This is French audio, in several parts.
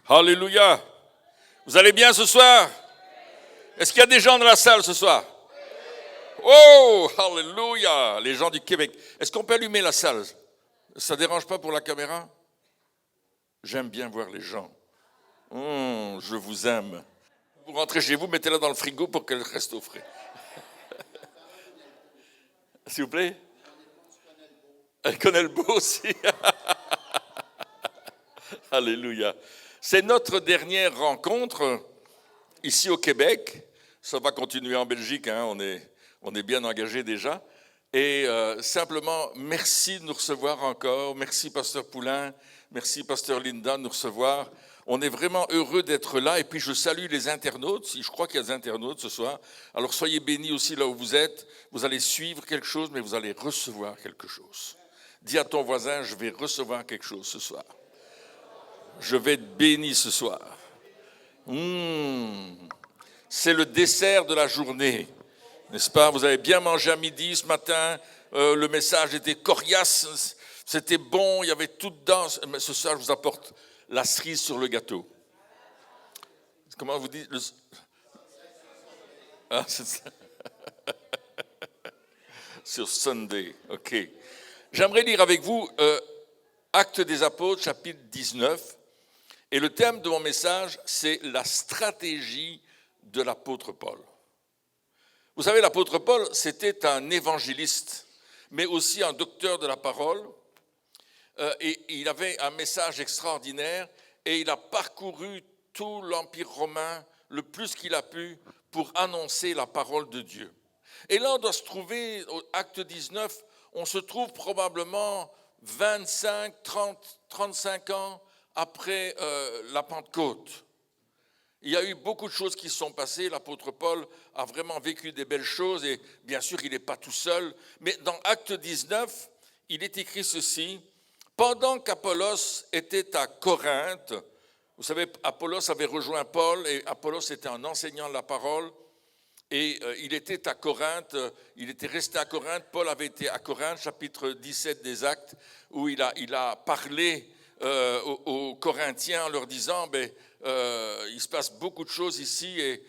Alléluia. Vous allez bien ce soir? Est-ce qu'il y a des gens dans la salle ce soir? Oh, alléluia. Les gens du Québec. Est-ce qu'on peut allumer la salle? Ça ne dérange pas pour la caméra? J'aime bien voir les gens. Je vous aime. Vous rentrez chez vous, mettez-la dans le frigo pour qu'elle reste au frais. S'il vous plaît? Elle connaît le beau aussi. Alléluia. C'est notre dernière rencontre ici au Québec. Ça va continuer en Belgique, hein, on est bien engagé déjà. Et simplement, merci de nous recevoir encore. Merci, Pasteur Poulain. Merci, Pasteur Linda, de nous recevoir. On est vraiment heureux d'être là. Et puis, je salue les internautes. Je crois qu'il y a des internautes ce soir. Alors, soyez bénis aussi là où vous êtes. Vous allez suivre quelque chose, mais vous allez recevoir quelque chose. Dis à ton voisin, je vais recevoir quelque chose ce soir. Je vais être béni ce soir. C'est le dessert de la journée, n'est-ce pas? Vous avez bien mangé à midi ce matin, le message était coriace, c'était bon, il y avait tout dedans. Mais ce soir, je vous apporte la cerise sur le gâteau. Comment vous dites c'est ça. Sur Sunday, ok. J'aimerais lire avec vous Actes des Apôtres, chapitre 19. Et le thème de mon message, c'est la stratégie de l'apôtre Paul. Vous savez, l'apôtre Paul, c'était un évangéliste, mais aussi un docteur de la parole. Et il avait un message extraordinaire et il a parcouru tout l'Empire romain le plus qu'il a pu pour annoncer la parole de Dieu. Et là, on doit se trouver, au Acte 19, on se trouve probablement 25, 30, 35 ans après la Pentecôte. Il y a eu beaucoup de choses qui se sont passées. L'apôtre Paul a vraiment vécu des belles choses et bien sûr, il n'est pas tout seul. Mais dans Acte 19, il est écrit ceci. Pendant qu'Apollos était à Corinthe, vous savez, Apollos avait rejoint Paul et Apollos était un enseignant de la parole. Et il était à Corinthe, il était resté à Corinthe. Paul avait été à Corinthe, chapitre 17 des Actes, où il a parlé aux Corinthiens en leur disant il se passe beaucoup de choses ici et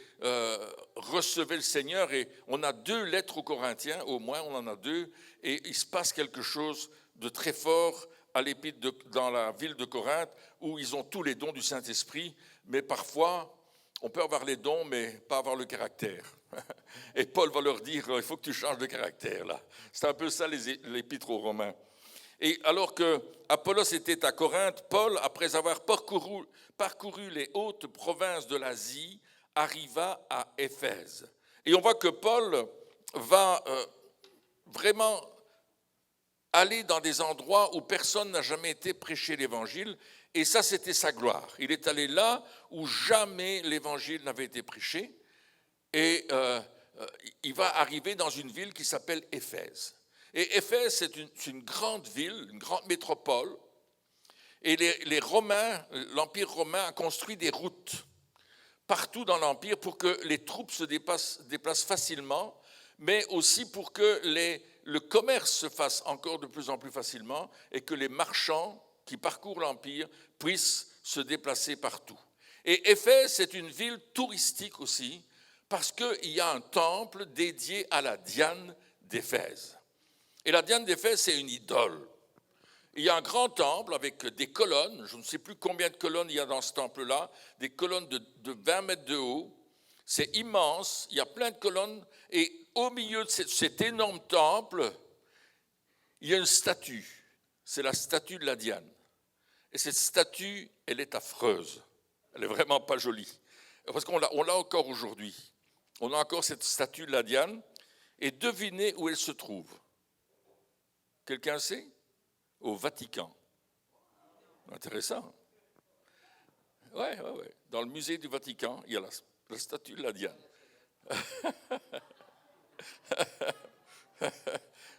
recevez le Seigneur. Et on a 2 lettres aux Corinthiens, au moins on en a 2, et il se passe quelque chose de très fort à l'épître dans la ville de Corinthe, où ils ont tous les dons du Saint-Esprit, mais parfois on peut avoir les dons, mais pas avoir le caractère. Et Paul va leur dire, il faut que tu changes de caractère là. C'est un peu ça l'épître aux Romains. Et alors que Apollos était à Corinthe, Paul, après avoir parcouru les hautes provinces de l'Asie, arriva à Éphèse. Et on voit que Paul va vraiment aller dans des endroits où personne n'a jamais été prêcher l'évangile. Et ça, c'était sa gloire. Il est allé là où jamais l'évangile n'avait été prêché. Et il va arriver dans une ville qui s'appelle Éphèse. Et Éphèse, c'est une grande ville, une grande métropole. Et les Romains, l'Empire romain a construit des routes partout dans l'Empire pour que les troupes se déplacent facilement, mais aussi pour que le commerce se fasse encore de plus en plus facilement et que les marchands qui parcourent l'Empire puissent se déplacer partout. Et Éphèse, c'est une ville touristique aussi, parce qu'il y a un temple dédié à la Diane d'Éphèse. Et la Diane d'Éphèse, c'est une idole. Il y a un grand temple avec des colonnes, je ne sais plus combien de colonnes il y a dans ce temple-là, des colonnes de 20 mètres de haut. C'est immense, il y a plein de colonnes, et au milieu de cet énorme temple, il y a une statue. C'est la statue de la Diane. Et cette statue, elle est affreuse. Elle n'est vraiment pas jolie. Parce qu'on l'a encore aujourd'hui. On a encore cette statue de la Diane. Et devinez où elle se trouve. Quelqu'un sait? Au Vatican. Intéressant. Oui. Dans le musée du Vatican, il y a la statue de la Diane.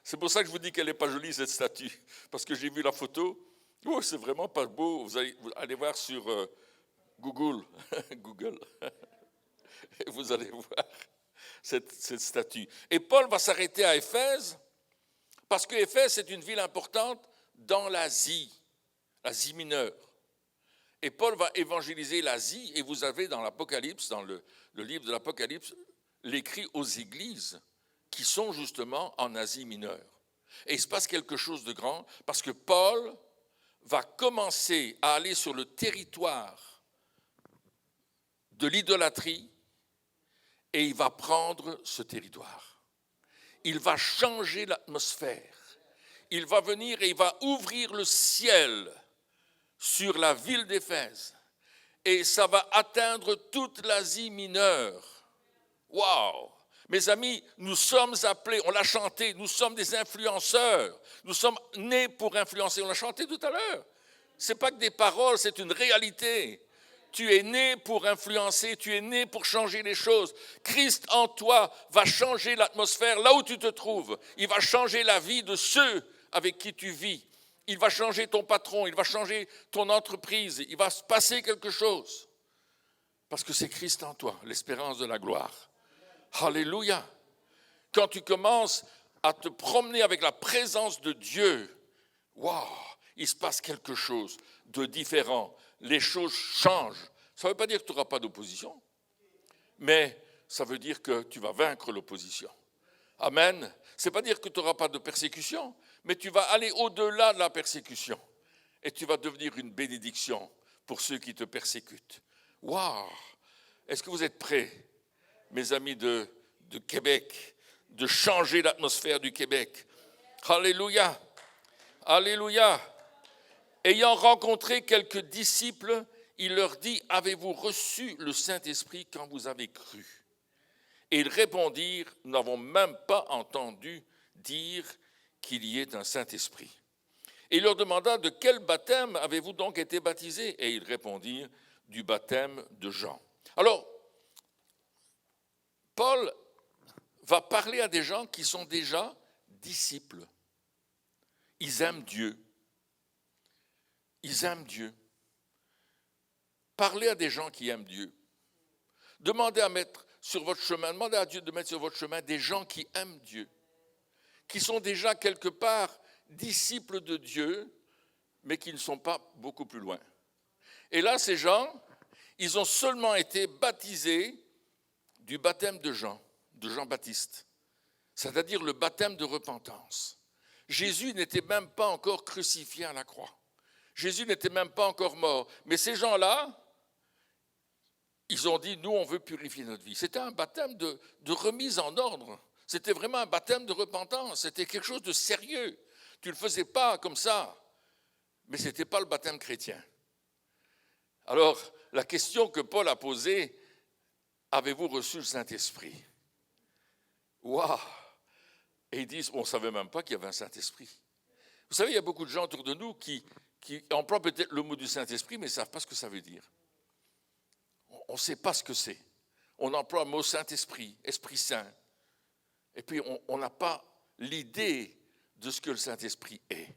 C'est pour ça que je vous dis qu'elle n'est pas jolie, cette statue. Parce que j'ai vu la photo. Oh, c'est vraiment pas beau. Vous allez voir sur Google. Et vous allez voir cette statue. Et Paul va s'arrêter à Éphèse, parce que Éphèse, c'est une ville importante dans l'Asie mineure. Et Paul va évangéliser l'Asie, et vous avez dans l'Apocalypse, dans le livre de l'Apocalypse, l'écrit aux églises qui sont justement en Asie mineure. Et il se passe quelque chose de grand, parce que Paul va commencer à aller sur le territoire de l'idolâtrie, et il va prendre ce territoire. Il va changer l'atmosphère. Il va venir et il va ouvrir le ciel sur la ville d'Éphèse. Et ça va atteindre toute l'Asie mineure. Waouh! Mes amis, nous sommes appelés, on l'a chanté, nous sommes des influenceurs. Nous sommes nés pour influencer. On l'a chanté tout à l'heure. Ce n'est pas que des paroles, c'est une réalité. Tu es né pour influencer, tu es né pour changer les choses. Christ en toi va changer l'atmosphère là où tu te trouves. Il va changer la vie de ceux avec qui tu vis. Il va changer ton patron, il va changer ton entreprise. Il va se passer quelque chose. Parce que c'est Christ en toi, l'espérance de la gloire. Alléluia. Quand tu commences à te promener avec la présence de Dieu, waouh, il se passe quelque chose de différent. Les choses changent. Ça ne veut pas dire que tu n'auras pas d'opposition, mais ça veut dire que tu vas vaincre l'opposition. Amen. Ce n'est pas dire que tu n'auras pas de persécution, mais tu vas aller au-delà de la persécution et tu vas devenir une bénédiction pour ceux qui te persécutent. Waouh! Est-ce que vous êtes prêts, mes amis de Québec, de changer l'atmosphère du Québec? Alléluia! Alléluia! Ayant rencontré quelques disciples, il leur dit, « Avez-vous reçu le Saint-Esprit quand vous avez cru ?» Et ils répondirent, « Nous n'avons même pas entendu dire qu'il y ait un Saint-Esprit. » Et il leur demanda, « De quel baptême avez-vous donc été baptisés ?» Et ils répondirent, « Du baptême de Jean. » Alors, Paul va parler à des gens qui sont déjà disciples. Ils aiment Dieu. Ils aiment Dieu. Parlez à des gens qui aiment Dieu. Demandez à mettre sur votre chemin, demandez à Dieu de mettre sur votre chemin des gens qui aiment Dieu, qui sont déjà quelque part disciples de Dieu, mais qui ne sont pas beaucoup plus loin. Et là, ces gens, ils ont seulement été baptisés du baptême de Jean-Baptiste, c'est-à-dire le baptême de repentance. Jésus n'était même pas encore crucifié à la croix. Jésus n'était même pas encore mort. Mais ces gens-là, ils ont dit, nous, on veut purifier notre vie. C'était un baptême de remise en ordre. C'était vraiment un baptême de repentance. C'était quelque chose de sérieux. Tu ne le faisais pas comme ça. Mais ce n'était pas le baptême chrétien. Alors, la question que Paul a posée, avez-vous reçu le Saint-Esprit? Waouh! Et ils disent, on ne savait même pas qu'il y avait un Saint-Esprit. Vous savez, il y a beaucoup de gens autour de nous qui emploient peut-être le mot du Saint-Esprit, mais ils ne savent pas ce que ça veut dire. On ne sait pas ce que c'est. On emploie le mot Saint-Esprit, Esprit Saint. Et puis, on n'a pas l'idée de ce que le Saint-Esprit est.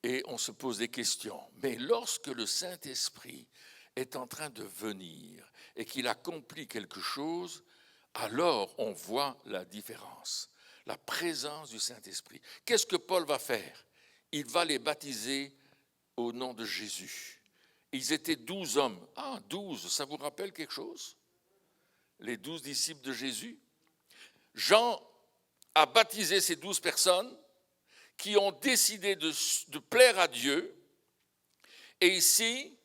Et on se pose des questions. Mais lorsque le Saint-Esprit est en train de venir et qu'il accomplit quelque chose, alors on voit la différence. La présence du Saint-Esprit. Qu'est-ce que Paul va faire? Il va les baptiser au nom de Jésus. Ils étaient 12 hommes. Ah, 12, ça vous rappelle quelque chose? Les 12 disciples de Jésus. Jean a baptisé ces 12 personnes qui ont décidé de plaire à Dieu. Et ici,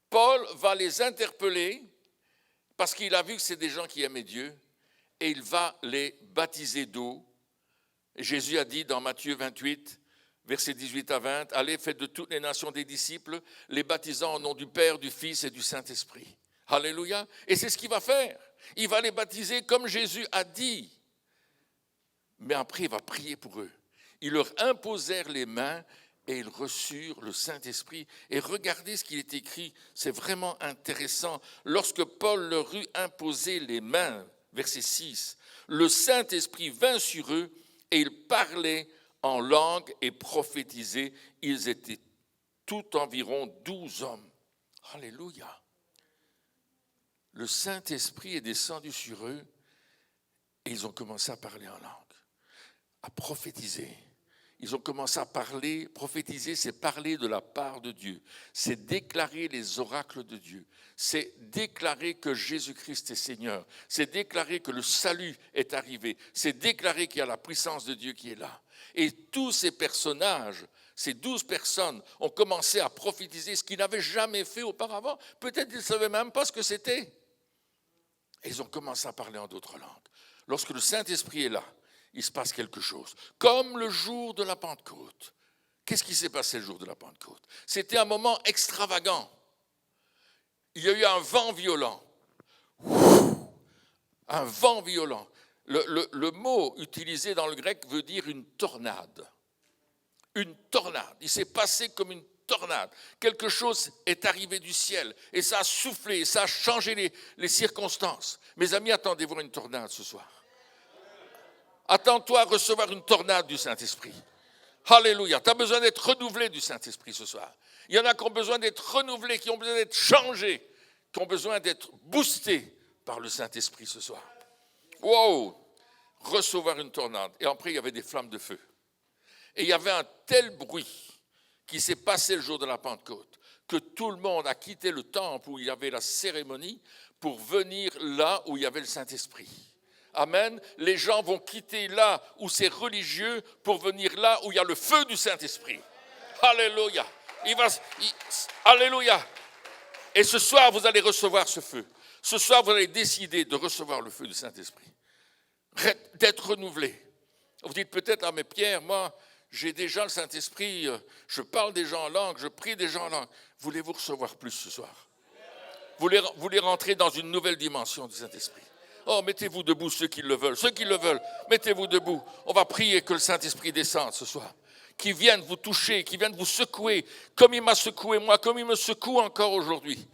Paul va les interpeller parce qu'il a vu que c'est des gens qui aimaient Dieu et il va les baptiser d'eau. Et Jésus a dit dans Matthieu 28, versets 18 à 20, « Allez, faites de toutes les nations des disciples, les baptisant au nom du Père, du Fils et du Saint-Esprit. » Alléluia. Et c'est ce qu'il va faire. Il va les baptiser comme Jésus a dit. Mais après, il va prier pour eux. Ils leur imposèrent les mains et ils reçurent le Saint-Esprit. Et regardez ce qu'il est écrit, c'est vraiment intéressant. Lorsque Paul leur eut imposé les mains, verset 6, le Saint-Esprit vint sur eux et ils parlaient en langue et prophétisaient. Ils étaient tout environ 12 hommes. Alléluia. Le Saint-Esprit est descendu sur eux et ils ont commencé à parler en langue, à prophétiser. Ils ont commencé à parler, prophétiser, c'est parler de la part de Dieu. C'est déclarer les oracles de Dieu. C'est déclarer que Jésus-Christ est Seigneur. C'est déclarer que le salut est arrivé. C'est déclarer qu'il y a la puissance de Dieu qui est là. Et tous ces personnages, ces 12 personnes, ont commencé à prophétiser ce qu'ils n'avaient jamais fait auparavant. Peut-être qu'ils ne savaient même pas ce que c'était. Et ils ont commencé à parler en d'autres langues. Lorsque le Saint-Esprit est là, il se passe quelque chose. Comme le jour de la Pentecôte. Qu'est-ce qui s'est passé le jour de la Pentecôte? C'était un moment extravagant. Il y a eu un vent violent. Un vent violent. Le mot utilisé dans le grec veut dire une tornade. Une tornade. Il s'est passé comme une tornade. Quelque chose est arrivé du ciel et ça a soufflé, ça a changé les circonstances. Mes amis, attendez voir une tornade ce soir. Attends-toi à recevoir une tornade du Saint-Esprit. Alléluia. Tu as besoin d'être renouvelé du Saint-Esprit ce soir. Il y en a qui ont besoin d'être renouvelés, qui ont besoin d'être changés, qui ont besoin d'être boostés par le Saint-Esprit ce soir. Wow! Recevoir une tornade. Et après, il y avait des flammes de feu. Et il y avait un tel bruit qui s'est passé le jour de la Pentecôte que tout le monde a quitté le temple où il y avait la cérémonie pour venir là où il y avait le Saint-Esprit. Amen. Les gens vont quitter là où c'est religieux pour venir là où il y a le feu du Saint-Esprit. Alléluia. Alléluia. Et ce soir, vous allez recevoir ce feu. Ce soir, vous allez décider de recevoir le feu du Saint-Esprit. D'être renouvelé. Vous dites peut-être, ah mais Pierre, moi, j'ai déjà le Saint-Esprit, je parle déjà en langue, je prie déjà en langue. Voulez-vous recevoir plus ce soir? Vous voulez rentrer dans une nouvelle dimension du Saint-Esprit? Oh, mettez-vous debout ceux qui le veulent. Ceux qui le veulent, mettez-vous debout. On va prier que le Saint-Esprit descende ce soir. Qu'il vienne vous toucher, qu'il vienne vous secouer, comme il m'a secoué moi, comme il me secoue encore aujourd'hui.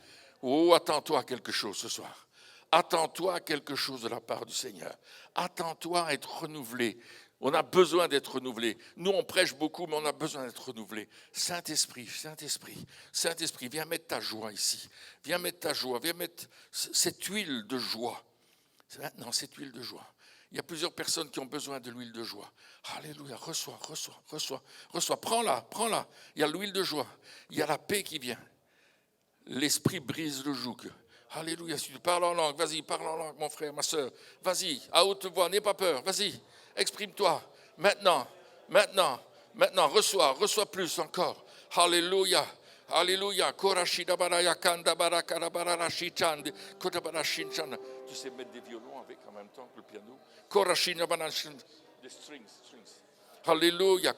Oh, attends-toi à quelque chose ce soir. Attends-toi à quelque chose de la part du Seigneur. Attends-toi à être renouvelé. On a besoin d'être renouvelé. Nous, on prêche beaucoup, mais on a besoin d'être renouvelé. Saint-Esprit, Saint-Esprit, Saint-Esprit, viens mettre ta joie ici. Viens mettre ta joie, viens mettre cette huile de joie. Maintenant, cette huile de joie. Il y a plusieurs personnes qui ont besoin de l'huile de joie. Alléluia, reçois. Prends-la. Il y a l'huile de joie. Il y a la paix qui vient. L'esprit brise le joug. Alléluia, si tu parles en langue, vas-y, parle en langue, mon frère, ma soeur. Vas-y, à haute voix, n'aie pas peur, vas-y, exprime-toi. Maintenant, reçois plus encore. Alléluia. Alléluia. Tu sais mettre des violons avec en même temps que le piano. Des strings. Alléluia.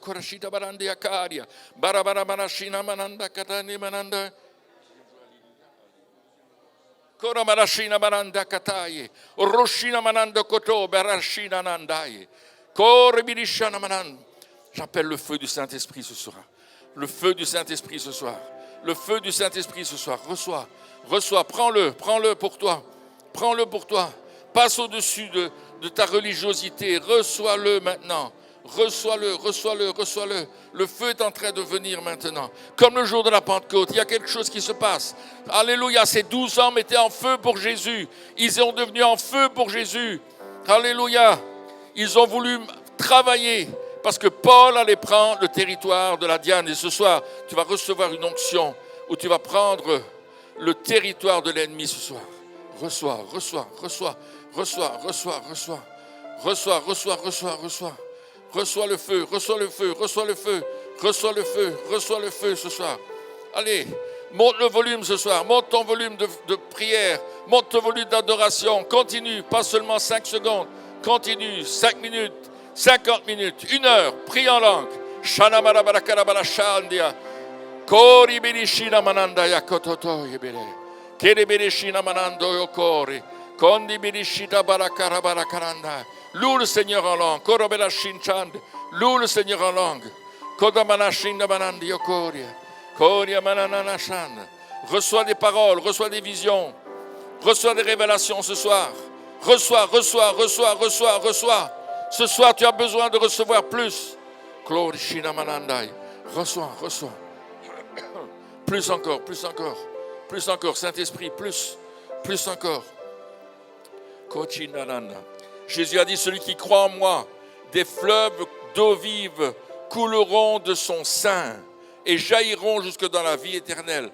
Kora marashina mananda kataye, roshina mananda koto, barashina nandaye, kore birishana manan. J'appelle le feu du Saint-Esprit ce soir. Le feu du Saint-Esprit ce soir. Le feu du Saint-Esprit ce soir. Reçois, prends-le pour toi. Prends-le pour toi. Passe au-dessus de ta religiosité. Reçois-le maintenant. Reçois-le. Le feu est en train de venir maintenant. Comme le jour de la Pentecôte, il y a quelque chose qui se passe. Alléluia, ces 12 hommes étaient en feu pour Jésus. Ils sont devenus en feu pour Jésus. Alléluia. Ils ont voulu travailler parce que Paul allait prendre le territoire de la Diane. Et ce soir, tu vas recevoir une onction où tu vas prendre le territoire de l'ennemi ce soir. Reçois. Reçois le feu ce soir. Allez, monte le volume ce soir, monte ton volume de prière, monte ton volume d'adoration, continue, pas seulement 5 secondes, continue, 5 minutes, 50 minutes, 1 heure, prie en langue. Shana marabarakara shandia. Kori berishina mananda yakototo yebele. Kere berishina manando yokori. Kondi berishita barakara barakaranda. Loue le Seigneur en langue. Korobela shinchand. Loue le Seigneur en langue. Kodamana shinda manandi yokori. Koria manana shan. Reçois des paroles, reçois des visions. Reçois des révélations ce soir. Reçois. Ce soir, tu as besoin de recevoir plus. Glory shina manandai. Reçois. Plus encore. Saint-Esprit, plus encore. Jésus a dit, celui qui croit en moi, des fleuves d'eau vive couleront de son sein et jailliront jusque dans la vie éternelle.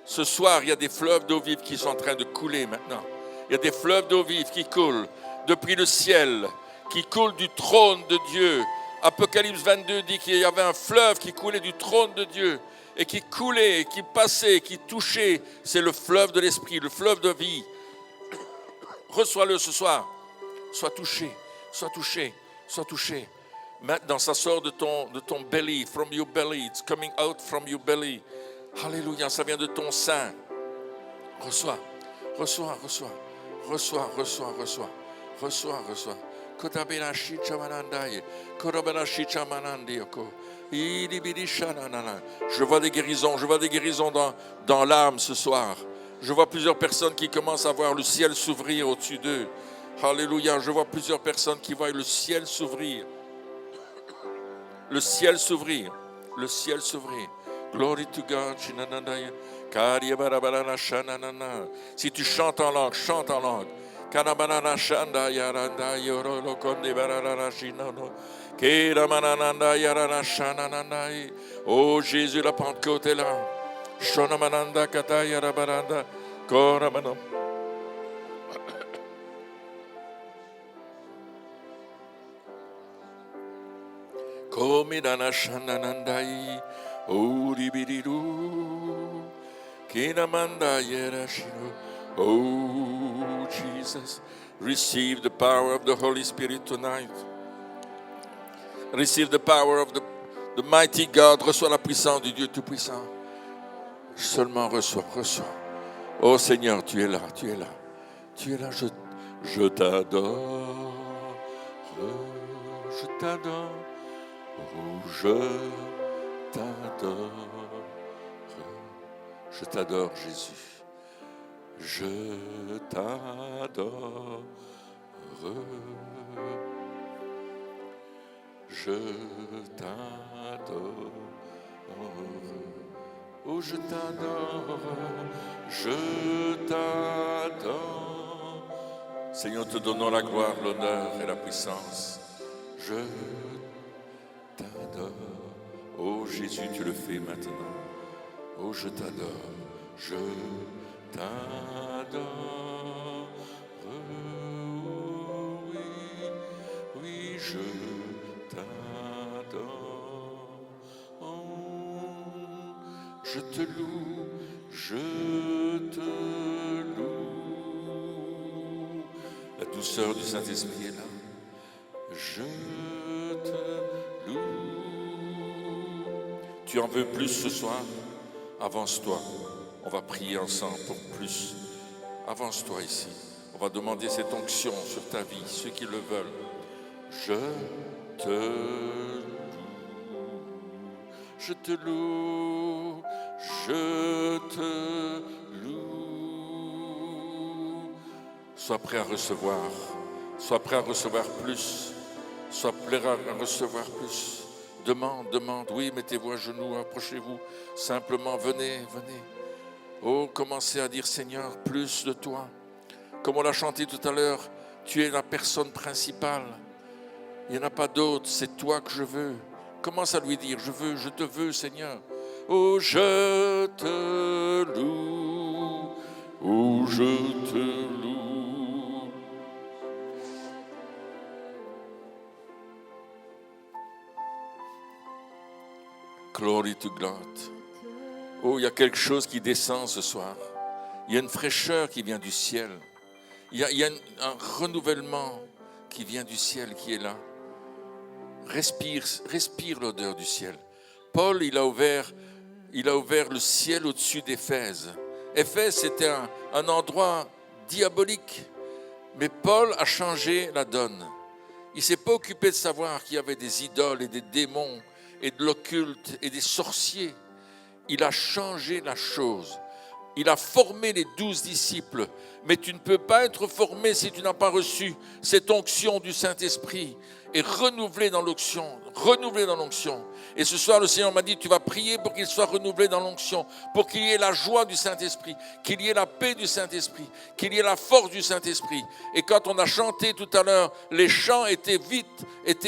Ce soir, il y a des fleuves d'eau vive qui sont en train de couler maintenant. Il y a des fleuves d'eau vive qui coulent depuis le ciel, qui coulent du trône de Dieu. Apocalypse 22 dit qu'il y avait un fleuve qui coulait du trône de Dieu et qui coulait, qui passait, qui touchait. C'est le fleuve de l'esprit, le fleuve de vie. Reçois-le ce soir. Sois touché, sois touché, sois touché. Maintenant, ça sort de ton belly, from your belly. It's coming out from your belly. Alléluia, ça vient de ton sein. Reçois, reçois, reçois, reçois, reçois, reçois, reçois, reçois. Je vois des guérisons dans l'âme ce soir. Je vois plusieurs personnes qui commencent à voir le ciel s'ouvrir au-dessus d'eux. Alléluia, je vois plusieurs personnes qui voient le ciel s'ouvrir. Le ciel s'ouvrir, le ciel s'ouvrir. Glory to God. Si tu chantes en langue, chante en langue. Oh Jésus, la Pentecôte est là. Komidana shananandai, oribiriru, kinamanda yerashiro. Oh Jesus, receive the power of the Holy Spirit tonight. Receive the power of the mighty God. Reçois la puissance du Dieu Tout-Puissant. Seulement reçois, reçois. Oh Seigneur, tu es là, tu es là. Tu es là, je t'adore. Je t'adore. Oh, je t'adore. Je t'adore, Jésus. Je t'adore. Je t'adore. Oh, je t'adore. Je t'adore. Seigneur, te donnons la gloire, l'honneur et la puissance. Je t'adore. Oh Jésus, tu le fais maintenant. Oh, je t'adore. Je t'adore. Oh, oui, oui, je t'adore. Oh, je te loue, je te loue. La douceur du Saint-Esprit est là. Je te loue. Tu en veux plus ce soir? Avance-toi. On va prier ensemble pour plus. Avance-toi ici. On va demander cette onction sur ta vie, ceux qui le veulent. Je te loue. Je te loue. Je te loue. Sois prêt à recevoir. Sois prêt à recevoir plus. Sois prêt à recevoir plus. Demande, demande. Oui, mettez-vous à genoux, approchez-vous. Simplement, venez, venez. Oh, commencez à dire, Seigneur, plus de toi. Comme on l'a chanté tout à l'heure, tu es la personne principale. Il n'y en a pas d'autre, c'est toi que je veux. Commence à lui dire, je te veux, Seigneur. Oh, je te loue. Oh, je te loue. Glory to God. Oh, il y a quelque chose qui descend ce soir. Il y a une fraîcheur qui vient du ciel. Il y a un renouvellement qui vient du ciel, qui est là. Respire l'odeur du ciel. Paul, il a ouvert le ciel au-dessus d'Éphèse. Éphèse, c'était un endroit diabolique. Mais Paul a changé la donne. Il ne s'est pas occupé de savoir qu'il y avait des idoles et des démons et de l'occulte et des sorciers. Il a changé la chose. Il a formé les 12 disciples, mais tu ne peux pas être formé si tu n'as pas reçu cette onction du Saint-Esprit et renouvelé dans l'onction, Et ce soir, le Seigneur m'a dit, tu vas prier pour qu'il soit renouvelé dans l'onction, pour qu'il y ait la joie du Saint-Esprit, qu'il y ait la paix du Saint-Esprit, qu'il y ait la force du Saint-Esprit. Et quand on a chanté tout à l'heure, les chants étaient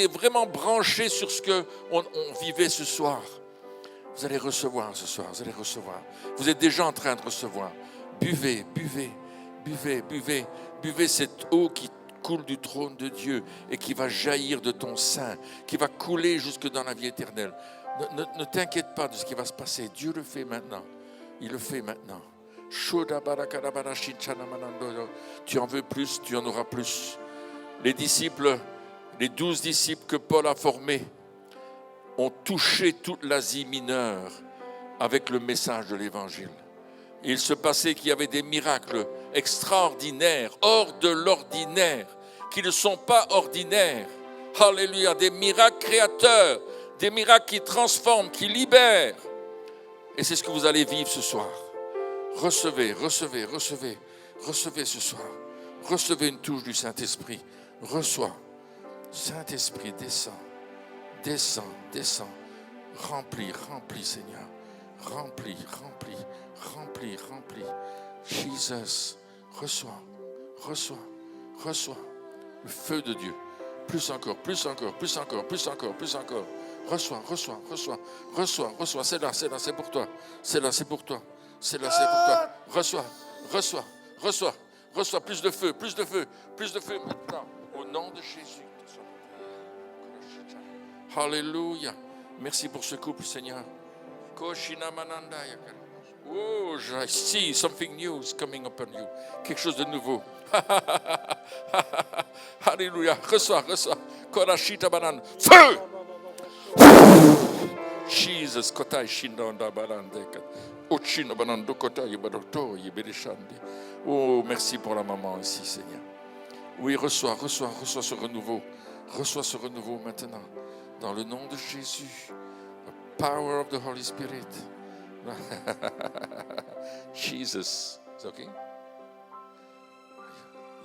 vraiment branchés sur ce qu'on vivait ce soir. Vous allez recevoir ce soir, vous allez recevoir. Vous êtes déjà en train de recevoir. Buvez, buvez, buvez, buvez, buvez cette eau qui coule du trône de Dieu et qui va jaillir de ton sein, qui va couler jusque dans la vie éternelle. Ne t'inquiète pas de ce qui va se passer. Dieu le fait maintenant. Il le fait maintenant. Tu en veux plus, tu en auras plus. Les 12 disciples que Paul a formés, ont touché toute l'Asie mineure avec le message de l'Évangile. Il se passait qu'il y avait des miracles extraordinaires, hors de l'ordinaire, qui ne sont pas ordinaires. Alléluia, des miracles créateurs, des miracles qui transforment, qui libèrent. Et c'est ce que vous allez vivre ce soir. Recevez, recevez, recevez, recevez ce soir. Recevez une touche du Saint-Esprit. Reçois. Saint-Esprit, descends. Descends, descends, remplis, remplis Seigneur, remplis, remplis, remplis, remplis. Jesus, reçois, reçois, reçois le feu de Dieu. Plus encore, plus encore, plus encore, plus encore, plus encore. Reçois, reçois, reçois, reçois, reçois. C'est là, c'est pour toi. C'est là, c'est pour toi. C'est là, c'est pour toi. Reçois, reçois, reçois, reçois. Plus de feu, plus de feu, plus de feu maintenant. Au nom de Jésus. Alléluia. Merci pour ce couple, Seigneur. Oh, I see something new is coming upon you. Quelque chose de nouveau. Alléluia. Reçois, reçois. Korashita banan. Feu! Jesus, kotai shinda barande. Ochino banando kotai badoto yebelishandi. Oh, merci pour la maman ici, Seigneur. Oui, reçois, reçois, reçois ce renouveau. Reçois ce renouveau maintenant. Dans le nom de Jésus, the power of the Holy Spirit. Jesus. It's okay?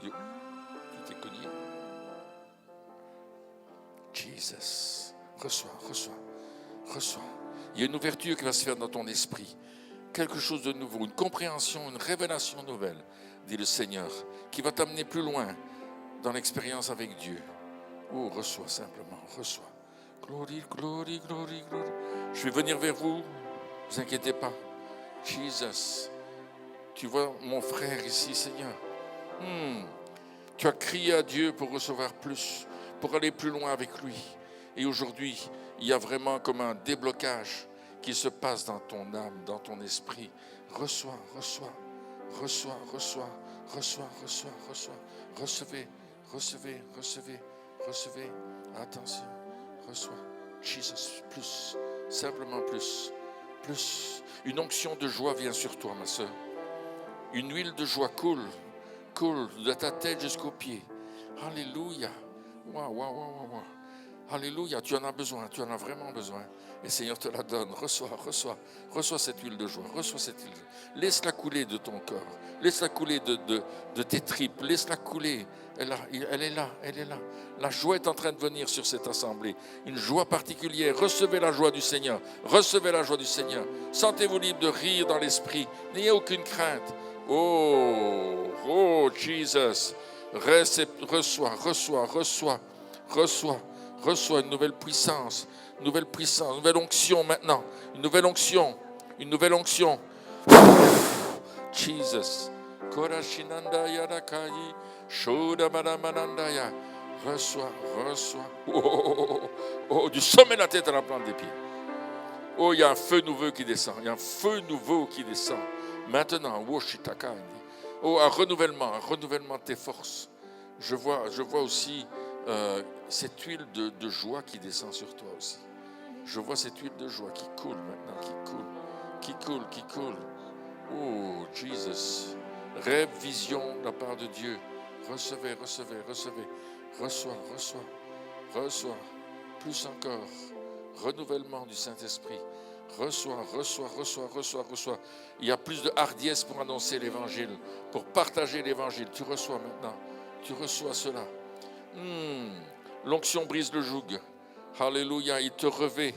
Tu t'es cogné? Jesus. Reçois, reçois, reçois. Il y a une ouverture qui va se faire dans ton esprit. Quelque chose de nouveau, une compréhension, une révélation nouvelle, dit le Seigneur, qui va t'amener plus loin dans l'expérience avec Dieu. Oh, reçois simplement, reçois. Glory, glory, glory, glory. Je vais venir vers vous, ne vous inquiétez pas. Jesus, tu vois mon frère ici, Seigneur. Tu as crié à Dieu pour recevoir plus, pour aller plus loin avec lui. Et aujourd'hui, il y a vraiment comme un déblocage qui se passe dans ton âme, dans ton esprit. Reçois, reçois, reçois, reçois, reçois, reçois, reçois. Recevez, recevez, recevez, recevez. Attention. Reçois, Jesus, plus, simplement plus, plus. Une onction de joie vient sur toi, ma soeur. Une huile de joie coule de ta tête jusqu'aux pieds. Alléluia. Waouh, waouh, waouh, waouh. Alléluia, tu en as besoin, tu en as vraiment besoin. Et le Seigneur te la donne. Reçois, reçois, reçois cette huile de joie, reçois cette huile. Laisse-la couler de ton corps, laisse-la couler de tes tripes, laisse-la couler. Elle est là, elle est là. La joie est en train de venir sur cette assemblée. Une joie particulière. Recevez la joie du Seigneur. Recevez la joie du Seigneur. Sentez-vous libre de rire dans l'esprit. N'ayez aucune crainte. Oh, Jesus. Reçois, reçois, reçois, reçois. Reçois une nouvelle puissance, une nouvelle onction maintenant, une nouvelle onction. Jesus. Reçois. Oh, du sommet de la tête à la plante des pieds. Oh, il y a un feu nouveau qui descend. Maintenant, oh, un renouvellement de tes forces. Je vois aussi cette huile de joie qui descend sur toi aussi. Je vois cette huile de joie qui coule maintenant, qui coule. Oh, Jesus. Rêve, vision de la part de Dieu. Recevez. Reçois. Plus encore. Renouvellement du Saint-Esprit. Reçois, reçois, reçois, reçois, reçois. Il y a plus de hardiesse pour annoncer l'évangile, pour partager l'évangile. Tu reçois maintenant. Tu reçois cela. L'onction brise le joug. Alléluia, il te revêt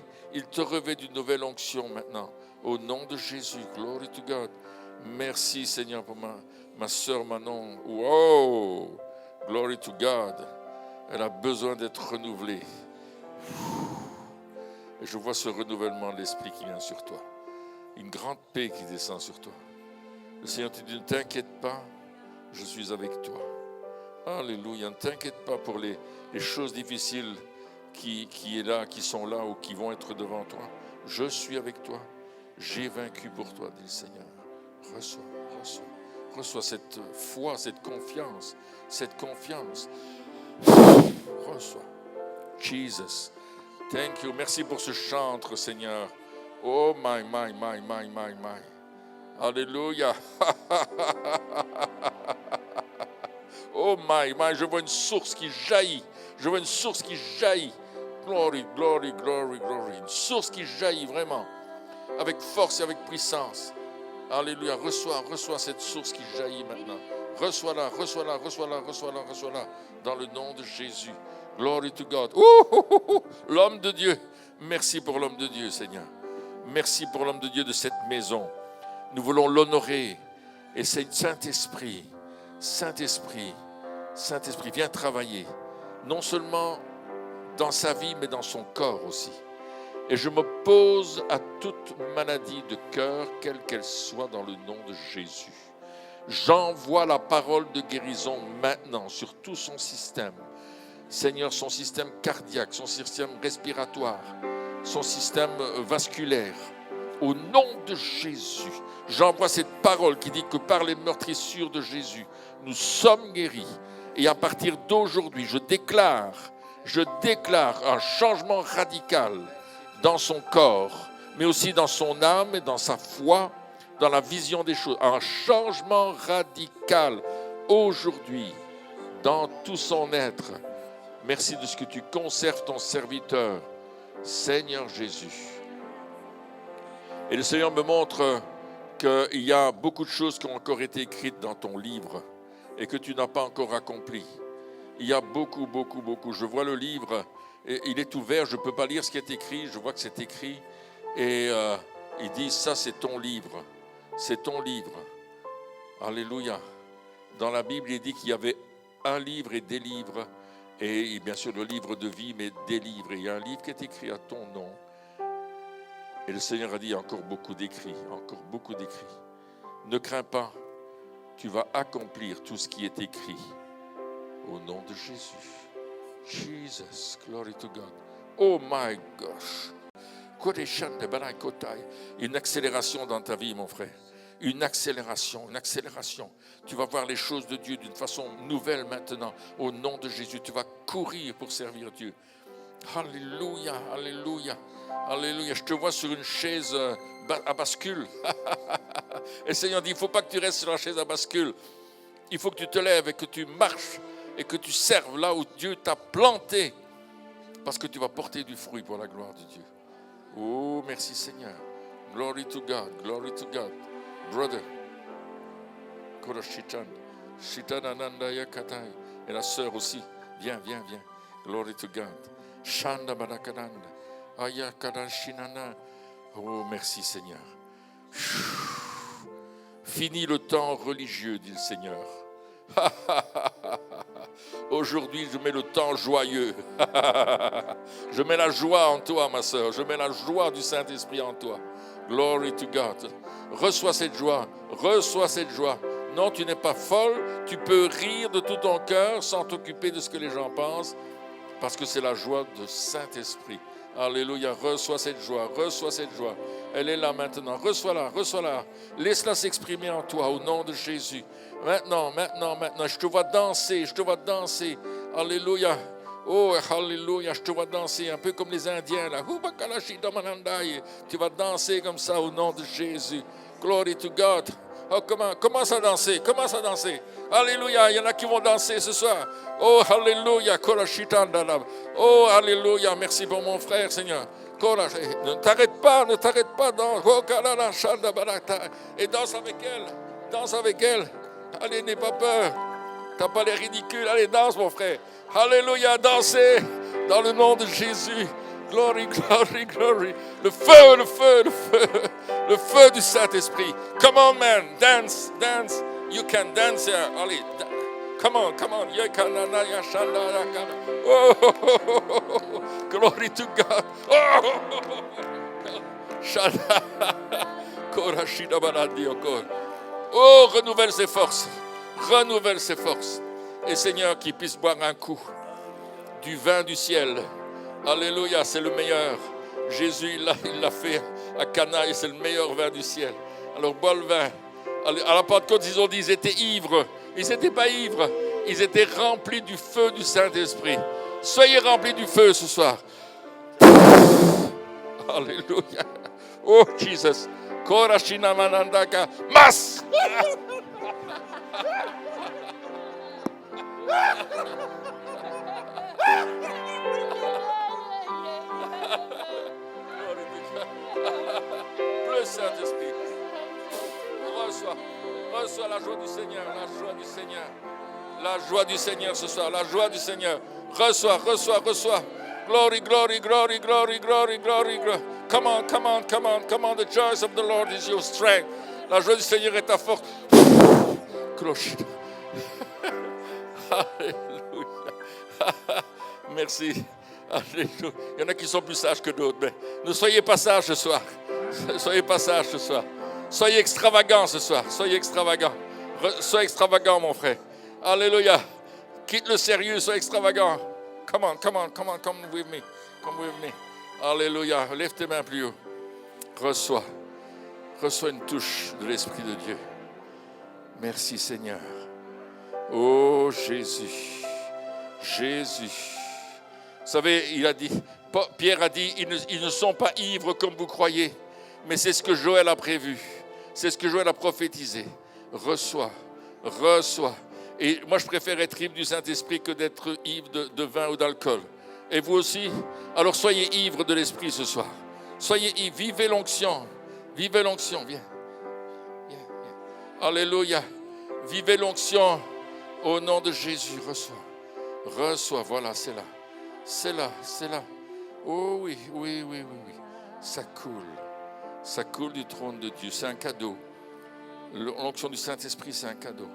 d'une nouvelle onction maintenant. Au nom de Jésus, glory to God. Merci Seigneur pour ma sœur Manon. Wow, glory to God. Elle a besoin d'être renouvelée. Et je vois ce renouvellement de l'esprit qui vient sur toi. Une grande paix qui descend sur toi. Le Seigneur te dit, ne t'inquiète pas, je suis avec toi. Alléluia, ne t'inquiète pas pour les choses difficiles qui sont là ou qui vont être devant toi. Je suis avec toi. J'ai vaincu pour toi, dit le Seigneur. Reçois cette foi, cette confiance. Reçois. Jesus. Thank you. Merci pour ce chantre, Seigneur. Oh my. Alléluia. Oh my. Je vois une source qui jaillit. Glory. Une source qui jaillit vraiment. Avec force et avec puissance. Alléluia. Reçois cette source qui jaillit maintenant. Reçois-la. Dans le nom de Jésus. Glory to God. L'homme de Dieu. Merci pour l'homme de Dieu, Seigneur. Merci pour l'homme de Dieu de cette maison. Nous voulons l'honorer. Et c'est Saint-Esprit, viens travailler. Non seulement dans sa vie, mais dans son corps aussi. Et je m'oppose à toute maladie de cœur, quelle qu'elle soit, dans le nom de Jésus. J'envoie la parole de guérison maintenant sur tout son système. Seigneur, son système cardiaque, son système respiratoire, son système vasculaire. Au nom de Jésus, j'envoie cette parole qui dit que par les meurtrissures de Jésus, nous sommes guéris. Et à partir d'aujourd'hui, je déclare un changement radical dans son corps, mais aussi dans son âme et dans sa foi, dans la vision des choses. Un changement radical aujourd'hui dans tout son être. Merci de ce que tu conserves ton serviteur, Seigneur Jésus. Et le Seigneur me montre qu'il y a beaucoup de choses qui ont encore été écrites dans ton livre et que tu n'as pas encore accompli. Il y a beaucoup. Je vois le livre, et il est ouvert, je ne peux pas lire ce qui est écrit, je vois que c'est écrit. Et il dit, ça c'est ton livre. C'est ton livre. Alléluia. Dans la Bible, il dit qu'il y avait un livre et des livres. Et bien sûr le livre de vie, mais des livres. Et il y a un livre qui est écrit à ton nom. Et le Seigneur a dit, il y a encore beaucoup d'écrits. Ne crains pas, tu vas accomplir tout ce qui est écrit. Au nom de Jésus. Jesus, glory to God. Oh my gosh. Une accélération dans ta vie, mon frère. Une accélération. Tu vas voir les choses de Dieu d'une façon nouvelle maintenant. Au nom de Jésus, tu vas courir pour servir Dieu. Alléluia. Je te vois sur une chaise à bascule. Et le Seigneur dit, il ne faut pas que tu restes sur la chaise à bascule. Il faut que tu te lèves et que tu marches et que tu serves là où Dieu t'a planté. Parce que tu vas porter du fruit pour la gloire de Dieu. Oh, merci Seigneur. Glory to God. Brother. Et la sœur aussi. Viens. Glory to God. Shanda Barakananda. Ayakada Shinana. Oh, merci Seigneur. Fini le temps religieux, dit le Seigneur. Aujourd'hui, je mets le temps joyeux. Je mets la joie en toi, ma sœur. Je mets la joie du Saint-Esprit en toi. Glory to God. Reçois cette joie. Non, tu n'es pas folle. Tu peux rire de tout ton cœur sans t'occuper de ce que les gens pensent. Parce que c'est la joie du Saint-Esprit. Alléluia. Reçois cette joie. Elle est là maintenant. Reçois-la. Laisse-la s'exprimer en toi au nom de Jésus. Maintenant. Je te vois danser. Alléluia. Oh, alléluia. Je te vois danser un peu comme les Indiens là. Tu vas danser comme ça au nom de Jésus. Glory to God. Oh, commence à danser. Alléluia. Il y en a qui vont danser ce soir. Oh, alléluia. Oh, alléluia. Merci pour mon frère, Seigneur. Ne t'arrête pas, danse. Et danse avec elle. Allez, n'aie pas peur. T'as pas l'air ridicule. Allez, danse, mon frère. Alléluia, dansez dans le nom de Jésus. Glory, glory, glory. Le feu du Saint-Esprit. Come on, man, dance. You can dance here. Allez, come on. Oh, glory to God. Oh, renouvelle ses forces. Et Seigneur, qu'il puisse boire un coup du vin du ciel. Alléluia, c'est le meilleur. Jésus, il l'a fait à Cana et c'est le meilleur vin du ciel. Alors bois le vin. À la Pentecôte, ils ont dit qu'ils étaient ivres. Ils n'étaient pas ivres. Ils étaient remplis du feu du Saint-Esprit. Soyez remplis du feu ce soir. Alléluia. Oh, Jesus. Korashina manandaka. Mas. Le Saint-Esprit. Reçois la joie du Seigneur, la joie du Seigneur ce soir, la joie du Seigneur. Reçois. Glory. Come on. The joy of the Lord is your strength. La joie du Seigneur est ta force. Cloche. Alléluia. Merci. Alléluia. Il y en a qui sont plus sages que d'autres, mais ne soyez pas sages ce soir. Soyez extravagants ce soir. Soyez extravagants, mon frère. Alléluia. Quitte le sérieux, sois extravagant. Come with me. Alléluia. Lève tes mains plus haut. Reçois une touche de l'Esprit de Dieu. Merci Seigneur. Oh Jésus. Vous savez, Pierre a dit, ils ne sont pas ivres comme vous croyez, mais c'est ce que Joël a prévu. C'est ce que Joël a prophétisé. Reçois. Et moi, je préfère être ivre du Saint-Esprit que d'être ivre de vin ou d'alcool. Et vous aussi? Alors soyez ivres de l'Esprit ce soir. Soyez ivres, vivez l'onction. Viens. Alléluia. Vivez l'onction au nom de Jésus. Reçois, voilà, c'est là. Oh oui. Ça coule du trône de Dieu. C'est un cadeau. L'onction du Saint-Esprit, c'est un cadeau.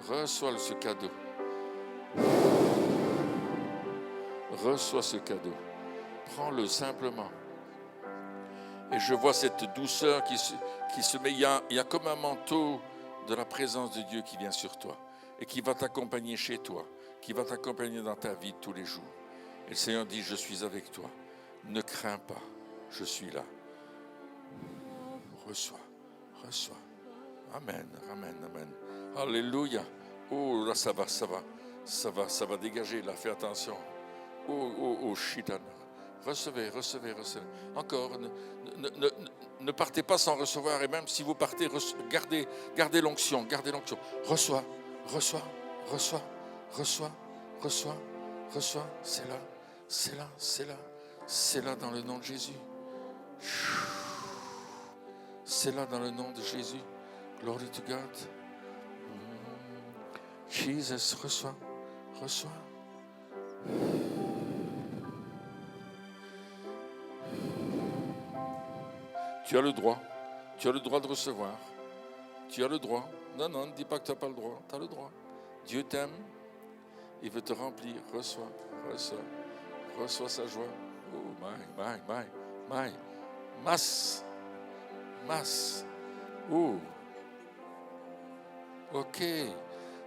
Reçois ce cadeau. Reçois ce cadeau. Prends-le simplement. Et je vois cette douceur qui se met. Il y a comme un manteau de la présence de Dieu qui vient sur toi et qui va t'accompagner chez toi, qui va t'accompagner dans ta vie de tous les jours. Et le Seigneur dit, je suis avec toi. Ne crains pas, je suis là. Reçois. Amen. Alléluia. Oh, là, ça va dégager, là, fais attention. Oh, shitana. Recevez. Encore, ne partez pas sans recevoir, et même si vous partez, gardez l'onction. Reçois. C'est là dans le nom de Jésus. C'est là dans le nom de Jésus. Glory to God. Jesus, reçois. Tu as le droit de recevoir. Tu as le droit. Non, ne dis pas que tu n'as pas le droit. Tu as le droit. Dieu t'aime. Il veut te remplir. Reçois sa joie. Oh, my. Masse. Oh. Ok.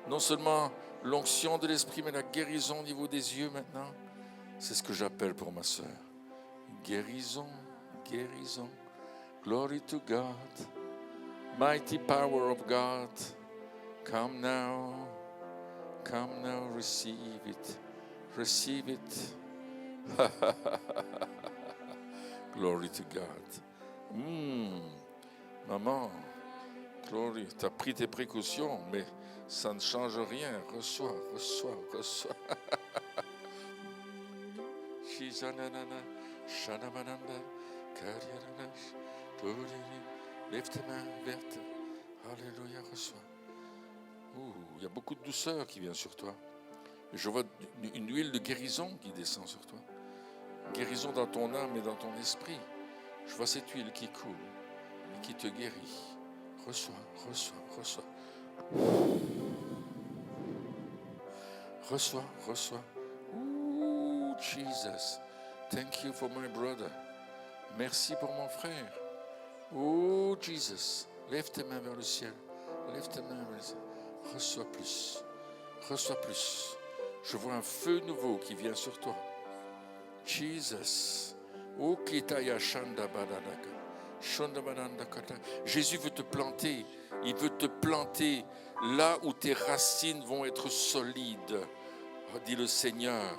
Non seulement l'onction de l'esprit, mais la guérison au niveau des yeux maintenant. C'est ce que j'appelle pour ma sœur. Guérison. Glory to God. Mighty power of God. Come now. Receive it. Glory to God. Maman, glory, tu as pris tes précautions, mais ça ne change rien. Reçois. Lève tes mains vers terre. Alléluia, reçois. Il y a beaucoup de douceur qui vient sur toi. Je vois une huile de guérison qui descend sur toi. Guérison dans ton âme et dans ton esprit. Je vois cette huile qui coule et qui te guérit. Reçois, reçois, reçois. Reçois, reçois. Ooh, Jesus. Thank you for my brother. Merci pour mon frère. Oh, Jesus. Lève tes mains vers le ciel. Lève tes mains vers le ciel. Reçois plus. Reçois plus. Je vois un feu nouveau qui vient sur toi. Jesus. Oh, Kitaya Shanda Badadaka. Shanda Badadaka. Jésus veut te planter. Il veut te planter là où tes racines vont être solides. Dit le Seigneur.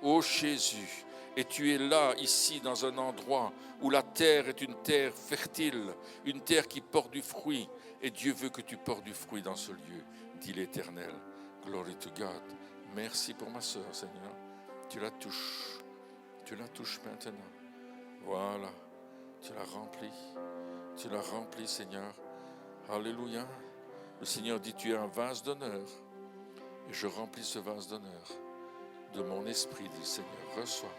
Oh Jésus. Et tu es là, ici, dans un endroit où la terre est une terre fertile, une terre qui porte du fruit. Et Dieu veut que tu portes du fruit dans ce lieu, dit l'Éternel. Glory to God. Merci pour ma sœur, Seigneur. Tu la touches. Tu la touches maintenant. Voilà. Tu la remplis. Tu la remplis, Seigneur. Alléluia. Le Seigneur dit, tu es un vase d'honneur. Et je remplis ce vase d'honneur de mon esprit, dit le Seigneur. Reçois.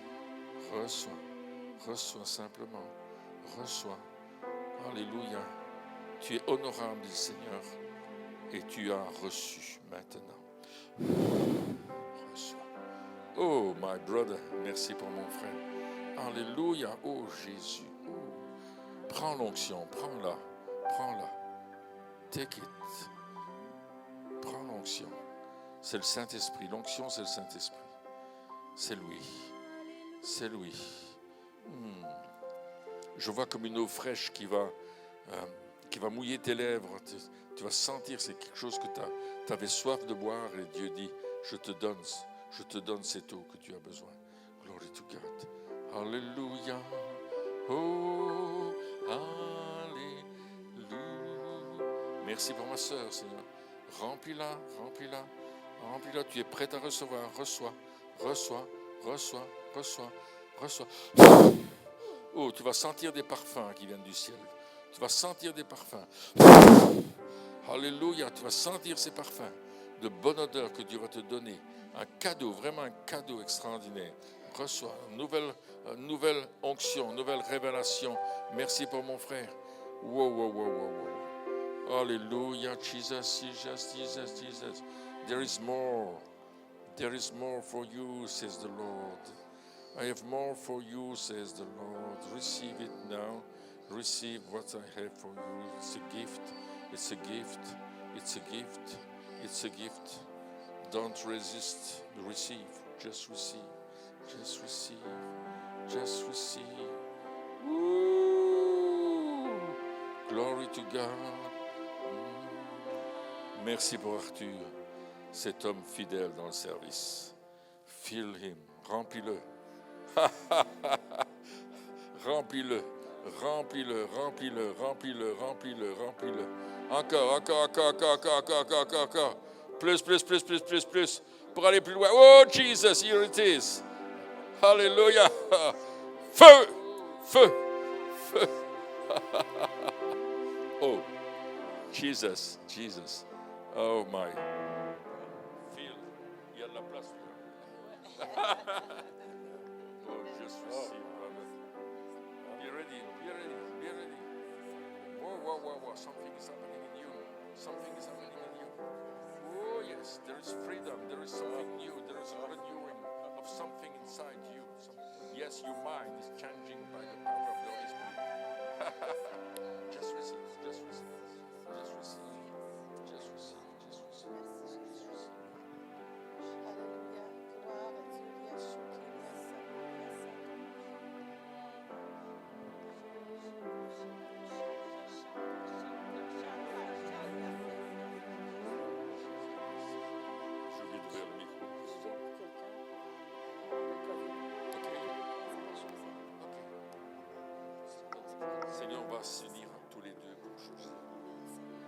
Reçois, reçois simplement, reçois. Alléluia. Tu es honorable, dit le Seigneur, et tu as reçu maintenant. Reçois. Oh, my brother, merci pour mon frère. Alléluia. Oh, Jésus. Oh. Prends l'onction, prends-la, prends-la. Take it. Prends l'onction. C'est le Saint-Esprit. L'onction, c'est le Saint-Esprit. C'est lui. C'est lui. Je vois comme une eau fraîche qui va mouiller tes lèvres. Tu vas sentir, c'est quelque chose que tu avais soif de boire et Dieu dit, je te donne cette eau que tu as besoin. Glory to God. Alléluia. Oh, alléluia. Merci pour ma sœur, Seigneur. Remplis-la, remplis-la, remplis-la. Tu es prête à recevoir. Reçois, reçois, reçois. Reçois, reçois. Oh, tu vas sentir des parfums qui viennent du ciel. Tu vas sentir des parfums. Alléluia, tu vas sentir ces parfums de bonne odeur que Dieu va te donner. Un cadeau, vraiment un cadeau extraordinaire. Reçois, nouvelle onction, nouvelle révélation. Merci pour mon frère. Wow, wow, wow, wow, wow. Alléluia, Jesus, Jesus, Jesus, Jesus. There is more. There is more for you, says the Lord. I have more for you, says the Lord. Receive it now. Receive what I have for you. It's a gift. It's a gift. It's a gift. It's a gift. Don't resist. Receive. Just receive. Just receive. Just receive. Woo! Glory to God. Merci pour Arthur, cet homme fidèle dans le service. Fill him. Remplis-le. Remplis-le, remplis-le, remplis-le, remplis-le, remplis-le, remplis-le. Encore. Plus. Pour aller plus loin. Oh, Jesus, here it is. Hallelujah. Feu. Oh, Jesus. Oh, my. Feel. Il y a de la place. Oh, just receive, brother. Be ready. Whoa. Something is happening in you. Oh, yes. There is freedom. There is something new. There is a renewing of something inside you. Yes, your mind is changing by the power of the Holy Spirit. Just receive. Seigneur, on va s'unir tous les deux pour Josué.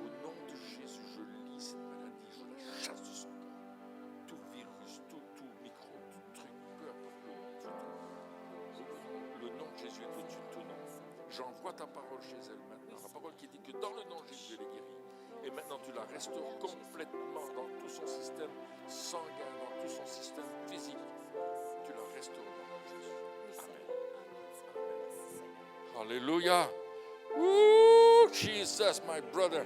Au nom de Jésus, je lis cette maladie, je la chasse de son corps. Tout virus, tout micro, tout truc, peu importe le nom Jésus est au-dessus de tout nom. J'envoie ta parole chez elle maintenant. La parole qui dit que dans le nom de Jésus, elle est guérie. Et maintenant, tu la restaures complètement dans tout son système sanguin, dans tout son système physique. Tu la restaures dans le nom de Jésus. Amen. Alléluia. Woo, Jesus, my brother.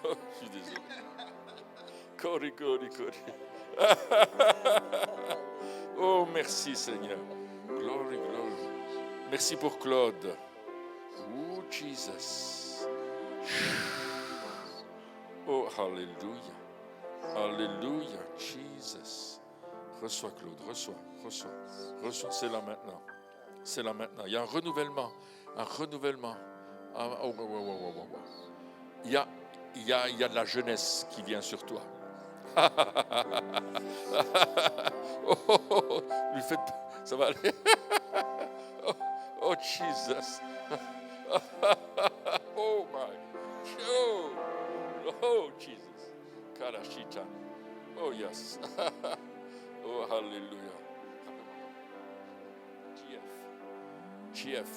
Oh, je suis désolé. Cori. Oh, merci Seigneur. Glory. Merci pour Claude. Oh, Jesus. Oh, Alléluia. Alléluia, Jesus. Reçois Claude, reçois. C'est là maintenant. Il y a un renouvellement. Ah, oh. Il y a de la jeunesse qui vient sur toi. Oh, lui faites, ça va aller. Oh, Jesus. Oh my. Oh Jesus. Karashita. Oh yes. Oh hallelujah. GF.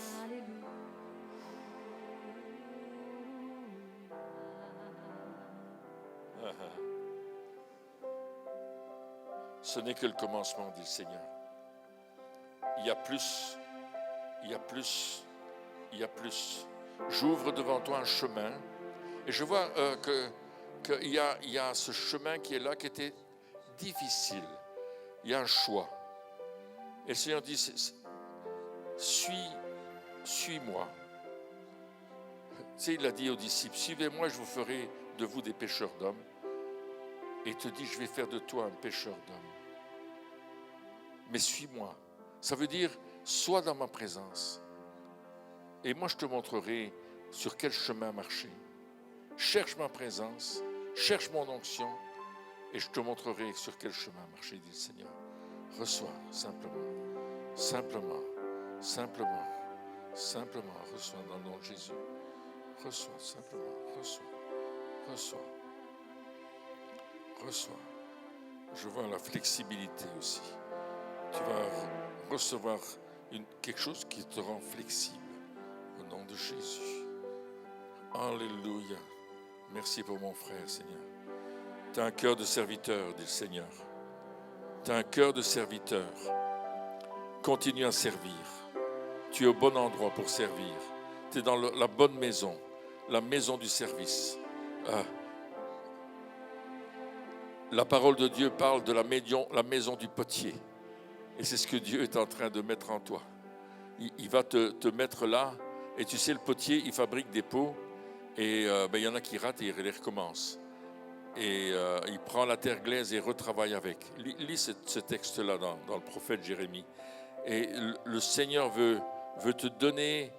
Ce n'est que le commencement, dit le Seigneur. Il y a plus. J'ouvre devant toi un chemin et je vois qu'il y a ce chemin qui est là, qui était difficile. Il y a un choix. Et le Seigneur dit, suis-moi. Tu sais, il a dit aux disciples, suivez-moi, je vous ferai de vous des pêcheurs d'hommes. Et il te dit, je vais faire de toi un pêcheur d'hommes. Mais suis-moi. Ça veut dire, sois dans ma présence. Et moi, je te montrerai sur quel chemin marcher. Cherche ma présence, cherche mon onction, et je te montrerai sur quel chemin marcher, dit le Seigneur. Reçois simplement, reçois dans le nom de Jésus. Reçois simplement, reçois. Je vois la flexibilité aussi. Tu vas recevoir quelque chose qui te rend flexible. Au nom de Jésus. Alléluia. Merci pour mon frère, Seigneur. Tu as un cœur de serviteur, dit le Seigneur. Tu as un cœur de serviteur. Continue à servir. Tu es au bon endroit pour servir. Tu es dans la bonne maison, la maison du service. La parole de Dieu parle de la maison du potier. Et c'est ce que Dieu est en train de mettre en toi. Il va te mettre là. Et tu sais, le potier, il fabrique des pots. Et il y en a qui ratent et il les recommence. Et il prend la terre glaise et retravaille avec. Lis ce texte-là dans le prophète Jérémie. Et le Seigneur veut te donner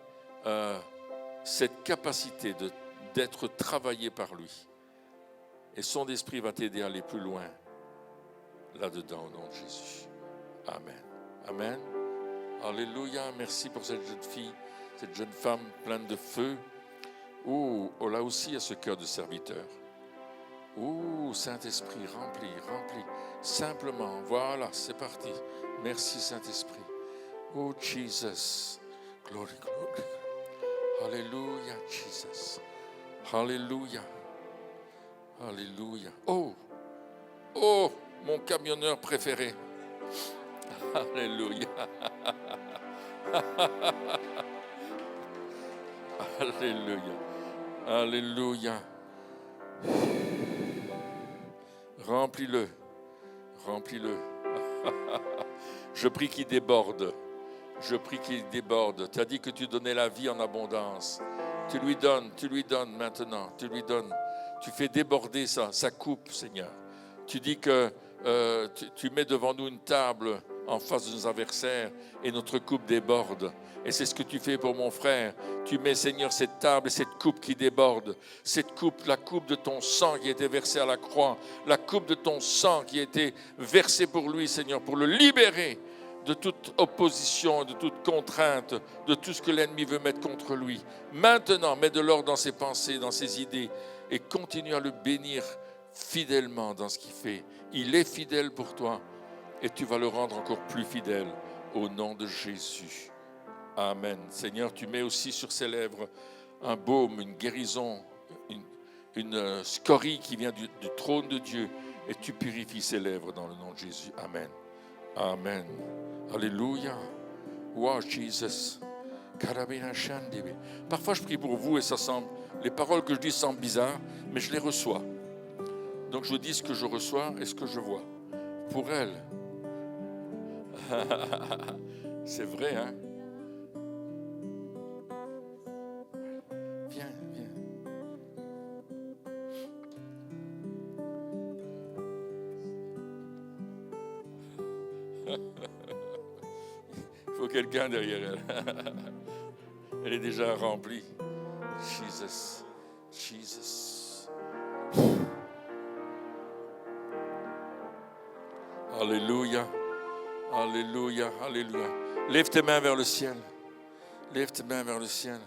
cette capacité d'être travaillé par lui. Et son esprit va t'aider à aller plus loin là-dedans, au nom de Jésus. Amen. Amen. Alléluia. Merci pour cette jeune fille, cette jeune femme pleine de feu. Là aussi, il y a ce cœur de serviteur. Saint-Esprit, remplis. Simplement, voilà, c'est parti. Merci, Saint-Esprit. Oh, Jesus. Glory. Alléluia, Jesus. Alléluia. Oh, mon camionneur préféré. Alléluia. Alléluia. Remplis-le. Je prie qu'il déborde. Tu as dit que tu donnais la vie en abondance. Tu lui donnes maintenant. Tu fais déborder sa coupe, Seigneur. Tu dis que tu mets devant nous une table en face de nos adversaires et notre coupe déborde. Et c'est ce que tu fais pour mon frère. Tu mets, Seigneur, cette table et cette coupe qui déborde. Cette coupe, la coupe de ton sang qui a été versée à la croix. La coupe de ton sang qui a été versée pour lui, Seigneur, pour le libérer de toute opposition, de toute contrainte, de tout ce que l'ennemi veut mettre contre lui. Maintenant, mets de l'ordre dans ses pensées, dans ses idées et continue à le bénir fidèlement dans ce qu'il fait. Il est fidèle pour toi. et tu vas le rendre encore plus fidèle au nom de Jésus. Amen. Seigneur, tu mets aussi sur ses lèvres un baume, une guérison, une scorie qui vient du trône de Dieu et tu purifies ses lèvres dans le nom de Jésus. Amen. Amen. Alléluia. Wow, Jesus. Parfois, je prie pour vous et ça semble, les paroles que je dis semblent bizarres, mais je les reçois. Donc, je vous dis ce que je reçois et ce que je vois. Pour elle, c'est vrai, hein? Viens, viens. Il faut quelqu'un derrière elle. Elle est déjà remplie. Jesus, Jesus. Alléluia, alléluia, alléluia. Lève tes mains vers le ciel. Lève tes mains vers le ciel.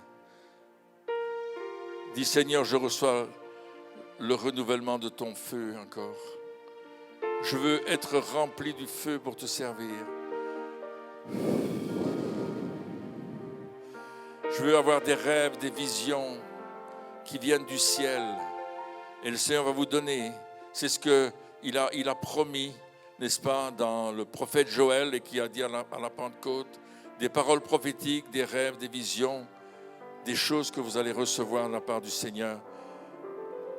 Dis Seigneur, je reçois le renouvellement de ton feu encore. Je veux être rempli du feu pour te servir. Je veux avoir des rêves, des visions qui viennent du ciel. Et le Seigneur va vous donner. C'est ce qu'il a promis, n'est-ce pas, dans le prophète Joël et qui a dit à la Pentecôte, des paroles prophétiques, des rêves, des visions, des choses que vous allez recevoir de la part du Seigneur.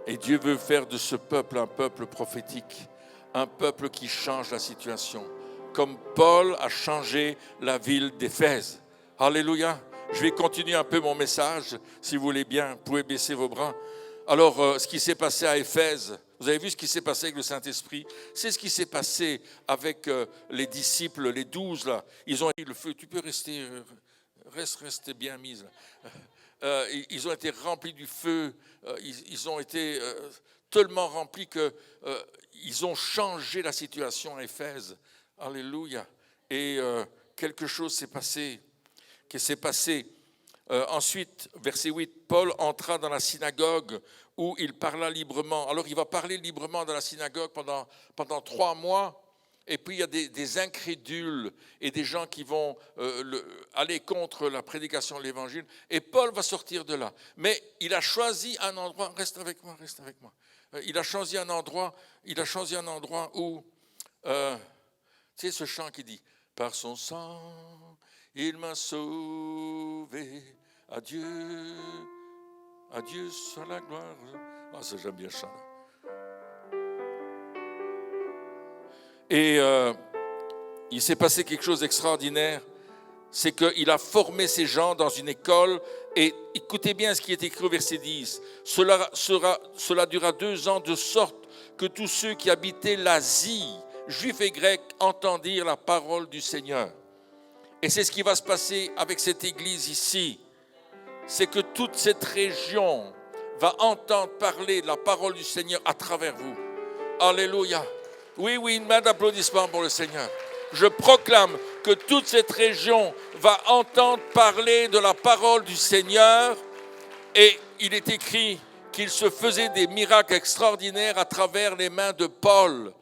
Et Dieu veut faire de ce peuple un peuple prophétique, un peuple qui change la situation, comme Paul a changé la ville d'Éphèse. Alléluia. Je vais continuer un peu mon message, si vous voulez bien, vous pouvez baisser vos bras. Alors, ce qui s'est passé à Éphèse, vous avez vu ce qui s'est passé avec le Saint-Esprit? C'est ce qui s'est passé avec les disciples, les 12 là. Ils ont eu le feu, tu peux rester, reste bien mise. Ils ont été remplis du feu, ils ont été tellement remplis qu'ils ont changé la situation à Éphèse. Alléluia. Et quelque chose s'est passé. Ensuite, verset 8, Paul entra dans la synagogue où il parla librement. Alors, il va parler librement dans la synagogue pendant 3 mois. Et puis, il y a des incrédules et des gens qui vont aller contre la prédication de l'Évangile. Et Paul va sortir de là. Mais il a choisi un endroit, reste avec moi. Il a choisi un endroit où, tu sais ce chant qui dit, par son sang, il m'a sauvé, adieu soit la gloire. Ah, ça j'aime bien ce chant. Et il s'est passé quelque chose d'extraordinaire, c'est qu'il a formé ces gens dans une école, et écoutez bien ce qui est écrit au verset 10. Cela dura 2 ans, de sorte que tous ceux qui habitaient l'Asie, juifs et grecs, entendirent la parole du Seigneur. Et c'est ce qui va se passer avec cette église ici. C'est que toute cette région va entendre parler de la parole du Seigneur à travers vous. Alléluia. Oui, une main d'applaudissement pour le Seigneur. Je proclame que toute cette région va entendre parler de la parole du Seigneur. Et il est écrit qu'il se faisait des miracles extraordinaires à travers les mains de Paul.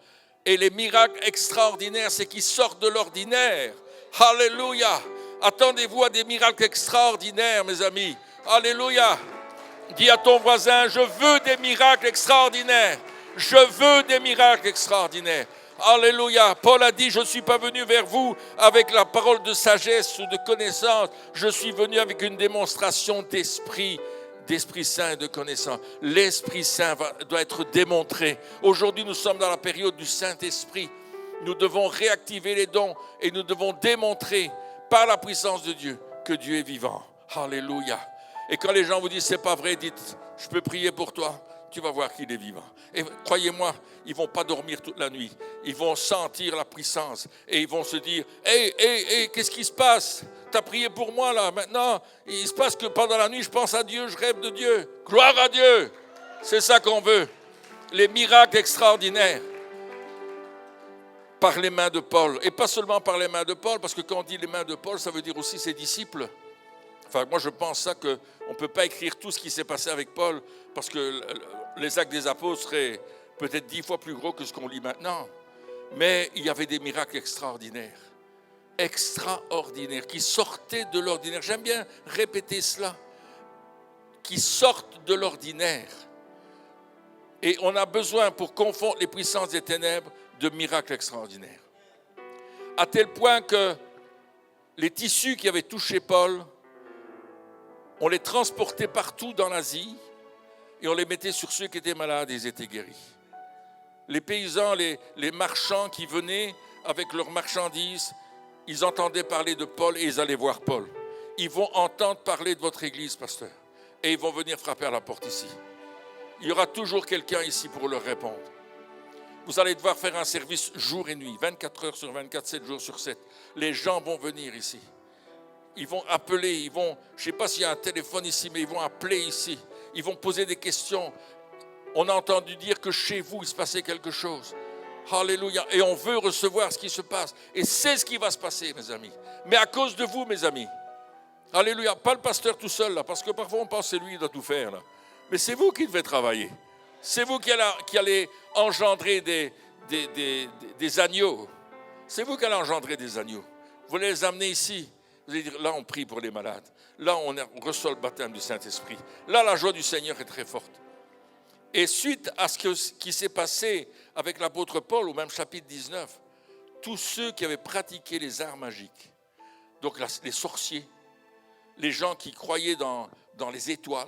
Et les miracles extraordinaires, c'est qu'ils sortent de l'ordinaire. Alléluia. Attendez-vous à des miracles extraordinaires, mes amis. Alléluia. Dis à ton voisin, je veux des miracles extraordinaires. Je veux des miracles extraordinaires. Alléluia. Paul a dit, je ne suis pas venu vers vous avec la parole de sagesse ou de connaissance. Je suis venu avec une démonstration d'esprit Saint et de connaissance. L'Esprit Saint doit être démontré. Aujourd'hui, nous sommes dans la période du Saint-Esprit. Nous devons réactiver les dons et nous devons démontrer par la puissance de Dieu que Dieu est vivant. Alléluia. Et quand les gens vous disent c'est pas vrai, dites je peux prier pour toi. Tu vas voir qu'il est vivant. Et croyez-moi, ils ne vont pas dormir toute la nuit. Ils vont sentir la puissance et ils vont se dire hey, qu'est-ce qui se passe? Tu as prié pour moi là, maintenant il se passe que pendant la nuit je pense à Dieu, je rêve de Dieu. Gloire à Dieu. C'est ça qu'on veut. Les miracles extraordinaires. Par les mains de Paul. Et pas seulement par les mains de Paul, parce que quand on dit les mains de Paul, ça veut dire aussi ses disciples. Enfin, moi je pense ça qu'on ne peut pas écrire tout ce qui s'est passé avec Paul, parce que les actes des apôtres seraient peut-être 10 fois plus gros que ce qu'on lit maintenant. Mais il y avait des miracles extraordinaires, qui sortaient de l'ordinaire. J'aime bien répéter cela, qui sortent de l'ordinaire. Et on a besoin, pour confondre les puissances des ténèbres, de miracles extraordinaires. À tel point que les tissus qui avaient touché Paul, on les transportait partout dans l'Asie et on les mettait sur ceux qui étaient malades et ils étaient guéris. Les paysans, les marchands qui venaient avec leurs marchandises, ils entendaient parler de Paul et ils allaient voir Paul. Ils vont entendre parler de votre église, pasteur, et ils vont venir frapper à la porte ici. Il y aura toujours quelqu'un ici pour leur répondre. Vous allez devoir faire un service jour et nuit, 24 heures sur 24, 7 jours sur 7. Les gens vont venir ici. Ils vont appeler, je ne sais pas s'il y a un téléphone ici, mais ils vont appeler ici. Ils vont poser des questions. On a entendu dire que chez vous, il se passait quelque chose. Alléluia. Et on veut recevoir ce qui se passe. Et c'est ce qui va se passer, mes amis. Mais à cause de vous, mes amis. Alléluia. Pas le pasteur tout seul, là, parce que parfois on pense que c'est lui qui doit tout faire, là. Mais c'est vous qui devez travailler. C'est vous qui allez engendrer des agneaux. C'est vous qui allez engendrer des agneaux. Vous allez les amener ici. Vous allez dire, là on prie pour les malades. Là on reçoit le baptême du Saint-Esprit. Là la joie du Seigneur est très forte. Et suite à ce qui s'est passé avec l'apôtre Paul, au même chapitre 19, tous ceux qui avaient pratiqué les arts magiques, donc les sorciers, les gens qui croyaient dans les étoiles,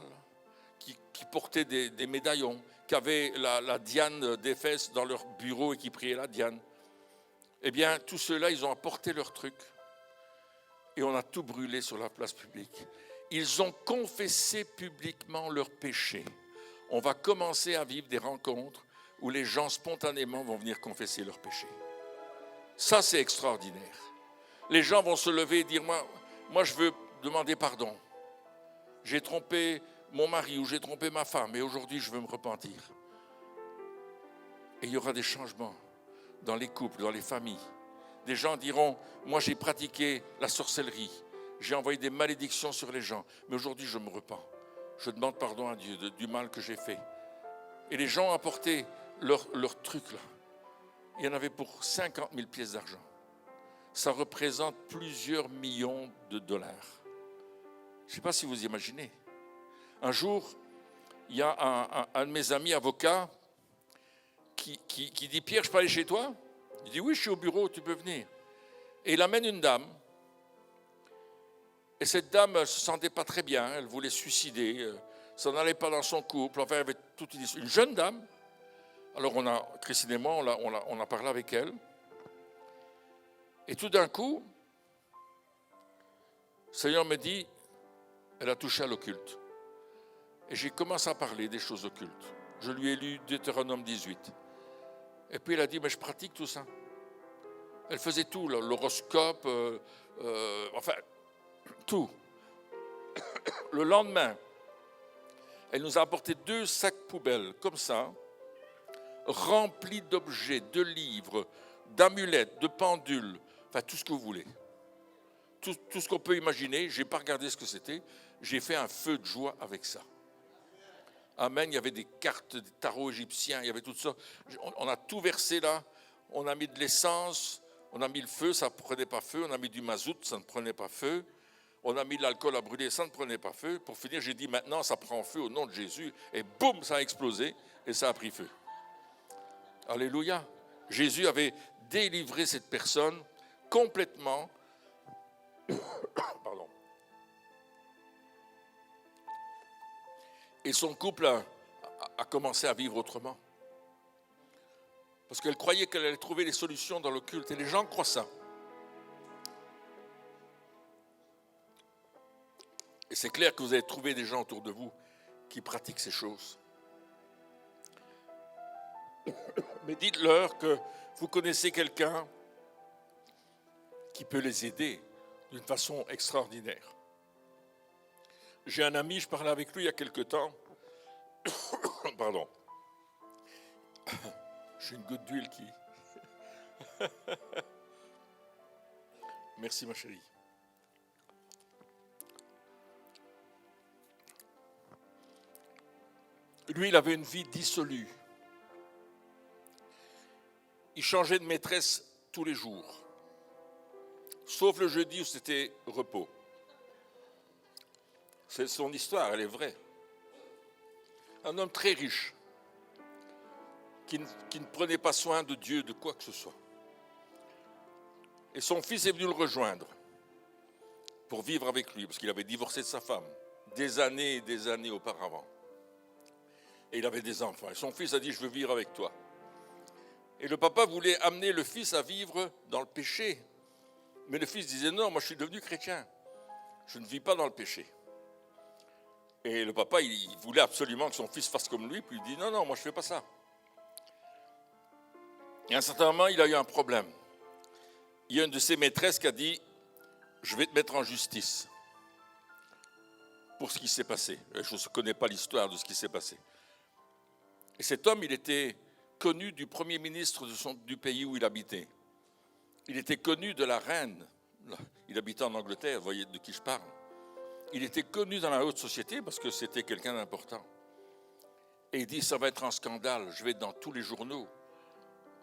qui portaient des médaillons, qui avaient la Diane d'Éphèse dans leur bureau et qui priaient la Diane, eh bien, tous ceux-là, ils ont apporté leur truc et on a tout brûlé sur la place publique. Ils ont confessé publiquement leurs péchés. On va commencer à vivre des rencontres où les gens spontanément vont venir confesser leurs péchés. Ça, c'est extraordinaire. Les gens vont se lever et dire, moi je veux demander pardon. J'ai trompé mon mari ou j'ai trompé ma femme et aujourd'hui je veux me repentir. Et il y aura des changements dans les couples, dans les familles. Des gens diront, moi j'ai pratiqué la sorcellerie, j'ai envoyé des malédictions sur les gens, mais aujourd'hui je me repens. Je demande pardon à Dieu du mal que j'ai fait. Et les gens ont apporté leur truc là. Il y en avait pour 50 000 pièces d'argent. Ça représente plusieurs millions de dollars. Je ne sais pas si vous imaginez. Un jour, il y a un de mes amis avocats qui dit, Pierre, je peux aller chez toi? Il dit, oui, je suis au bureau, tu peux venir. Et il amène une dame. Et cette dame, elle ne se sentait pas très bien, elle voulait se suicider, ça n'allait pas dans son couple, enfin, elle avait toute une jeune dame. Alors, Christine et moi, on a parlé avec elle. Et tout d'un coup, le Seigneur me dit, elle a touché à l'occulte. Et j'ai commencé à parler des choses occultes. Je lui ai lu Deutéronome 18. Et puis elle a dit, mais je pratique tout ça. Elle faisait tout, l'horoscope, enfin, tout. Le lendemain, elle nous a apporté 2 sacs poubelles, comme ça, remplis d'objets, de livres, d'amulettes, de pendules, enfin tout ce que vous voulez. Tout ce qu'on peut imaginer, je n'ai pas regardé ce que c'était, j'ai fait un feu de joie avec ça. Amen, il y avait des cartes, des tarots égyptiens, il y avait tout ça. On a tout versé là, on a mis de l'essence, on a mis le feu, ça ne prenait pas feu, on a mis du mazout, ça ne prenait pas feu, on a mis de l'alcool à brûler, ça ne prenait pas feu. Pour finir, j'ai dit maintenant ça prend feu au nom de Jésus, et boum, ça a explosé et ça a pris feu. Alléluia. Jésus avait délivré cette personne complètement. Pardon. Et son couple a commencé à vivre autrement. Parce qu'elle croyait qu'elle allait trouver les solutions dans l'occulte. Et les gens croient ça. Et c'est clair que vous allez trouver des gens autour de vous qui pratiquent ces choses. Mais dites-leur que vous connaissez quelqu'un qui peut les aider d'une façon extraordinaire. J'ai un ami, je parlais avec lui il y a quelque temps. Pardon. J'ai une goutte d'huile qui... Merci ma chérie. Lui, il avait une vie dissolue. il changeait de maîtresse tous les jours. Sauf le jeudi où c'était repos. C'est son histoire, elle est vraie. Un homme très riche, qui ne prenait pas soin de Dieu, de quoi que ce soit. Et son fils est venu le rejoindre pour vivre avec lui, parce qu'il avait divorcé de sa femme des années et des années auparavant. Et il avait des enfants. Et son fils a dit, je veux vivre avec toi. Et le papa voulait amener le fils à vivre dans le péché. Mais le fils disait, non, moi je suis devenu chrétien. Je ne vis pas dans le péché. Et le papa, il voulait absolument que son fils fasse comme lui, puis il dit, non, non, moi je ne fais pas ça. Et à un certain moment, il a eu un problème. Il y a une de ses maîtresses qui a dit, je vais te mettre en justice pour ce qui s'est passé. Je ne connais pas l'histoire de ce qui s'est passé. Et cet homme, il était connu du premier ministre du pays où il habitait. Il était connu de la reine. Il habitait en Angleterre, vous voyez de qui je parle. Il était connu dans la haute société parce que c'était quelqu'un d'important. Et il dit, ça va être un scandale, je vais être dans tous les journaux.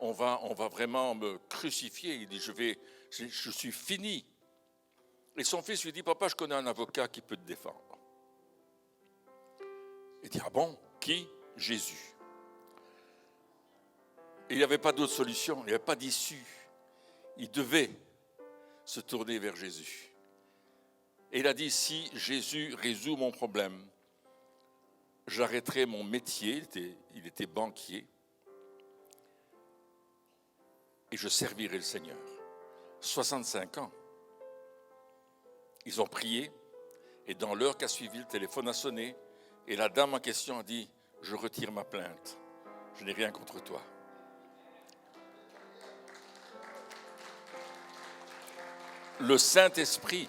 On va vraiment me crucifier. Il dit, je suis fini. Et son fils lui dit, papa, je connais un avocat qui peut te défendre. Il dit, ah bon, qui? Jésus. Et il n'y avait pas d'autre solution, il n'y avait pas d'issue. Il devait se tourner vers Jésus. Et il a dit, si Jésus résout mon problème, j'arrêterai mon métier, il était banquier, et je servirai le Seigneur. 65 ans. Ils ont prié, et dans l'heure qui a suivi, le téléphone a sonné, et la dame en question a dit, je retire ma plainte, je n'ai rien contre toi. Le Saint-Esprit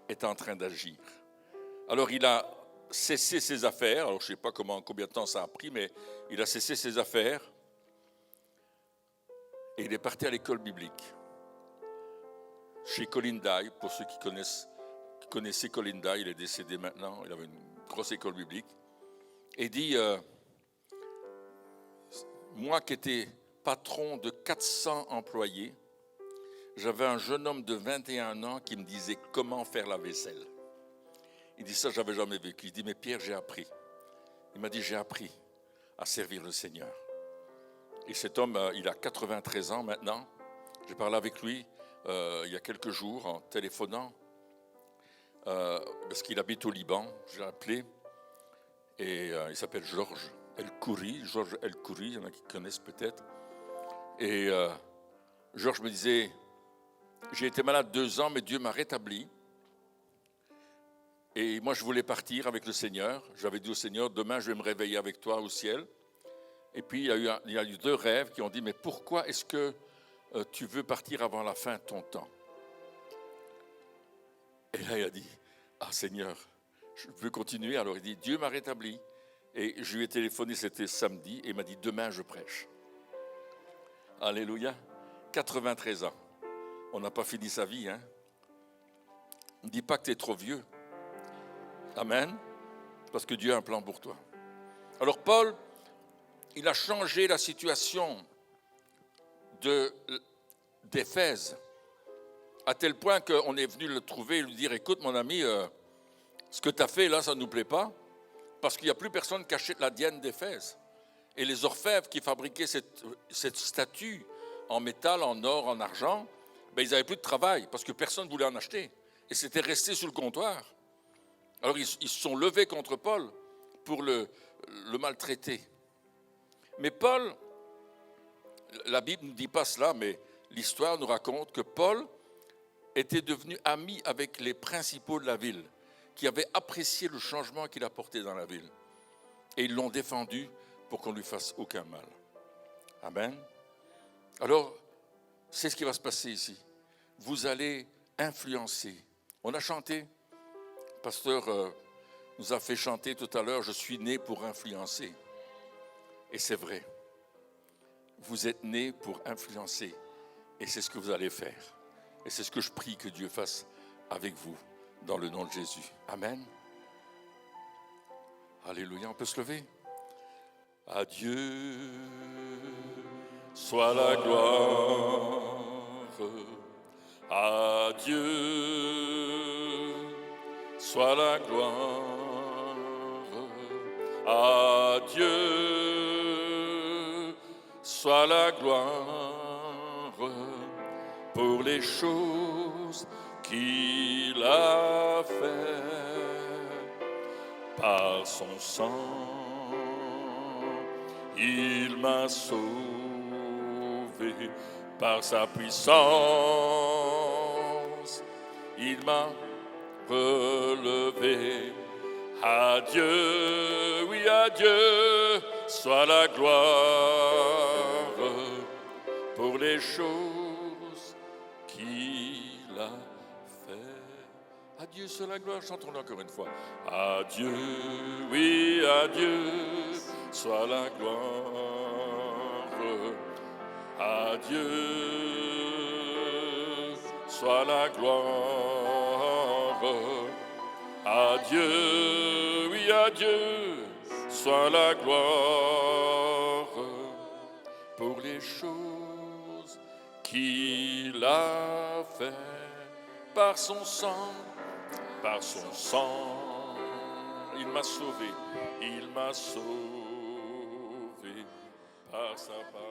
est en train d'agir. Alors il a cessé ses affaires, alors je ne sais pas combien de temps ça a pris, mais il a cessé ses affaires et il est parti à l'école biblique. Chez Colin Dye, pour ceux qui connaissaient Colin Dye, il est décédé maintenant, il avait une grosse école biblique, et dit, moi qui étais patron de 400 employés, j'avais un jeune homme de 21 ans qui me disait comment faire la vaisselle. Il dit, ça, je n'avais jamais vécu. Il dit, mais Pierre, j'ai appris. Il m'a dit, j'ai appris à servir le Seigneur. Et cet homme, il a 93 ans maintenant. J'ai parlé avec lui il y a quelques jours en téléphonant, parce qu'il habite au Liban. J'ai appelé et il s'appelle Georges El-Khoury. Georges El-Khoury, il y en a qui connaissent peut-être. Et Georges me disait, j'ai été malade 2 ans, mais Dieu m'a rétabli. Et moi, je voulais partir avec le Seigneur. J'avais dit au Seigneur, demain, je vais me réveiller avec toi au ciel. Et puis, il y a eu 2 rêves qui ont dit, mais pourquoi est-ce que tu veux partir avant la fin de ton temps? Et là, il a dit, ah Seigneur, je veux continuer. Alors, il dit, Dieu m'a rétabli. Et je lui ai téléphoné, c'était samedi, et il m'a dit, demain, je prêche. Alléluia. 93 ans. On n'a pas fini sa vie, hein. Ne dis pas que tu es trop vieux. Amen. Parce que Dieu a un plan pour toi. Alors Paul, il a changé la situation d'Éphèse, à tel point qu'on est venu le trouver et lui dire, écoute mon ami, ce que tu as fait là, ça ne nous plaît pas, parce qu'il n'y a plus personne qui achète la Diane d'Éphèse. Et les orfèvres qui fabriquaient cette statue en métal, en or, en argent, ben, ils n'avaient plus de travail parce que personne ne voulait en acheter. Et c'était resté sous le comptoir. Alors ils se sont levés contre Paul pour le maltraiter. Mais Paul, la Bible ne dit pas cela, mais l'histoire nous raconte que Paul était devenu ami avec les principaux de la ville, qui avaient apprécié le changement qu'il apportait dans la ville. Et ils l'ont défendu pour qu'on ne lui fasse aucun mal. Amen. Alors, c'est ce qui va se passer ici. Vous allez influencer. On a chanté, le pasteur nous a fait chanter tout à l'heure, je suis né pour influencer. Et c'est vrai. Vous êtes né pour influencer. Et c'est ce que vous allez faire. Et c'est ce que je prie que Dieu fasse avec vous, dans le nom de Jésus. Amen. Alléluia, on peut se lever. Adieu, soit la gloire. À Dieu soit la gloire. À Dieu soit la gloire pour les choses qu'il a fait. Par son sang, il m'a sauvé. Par sa puissance, il m'a relevé. À Dieu, oui, à Dieu, soit la gloire pour les choses qu'il a fait. À Dieu, soit la gloire, chantons-le encore une fois. À Dieu, oui, à Dieu, soit la gloire. À Dieu soit la gloire. À Dieu, oui, à Dieu soit la gloire pour les choses qu'il a fait par son sang, il m'a sauvé par sa part.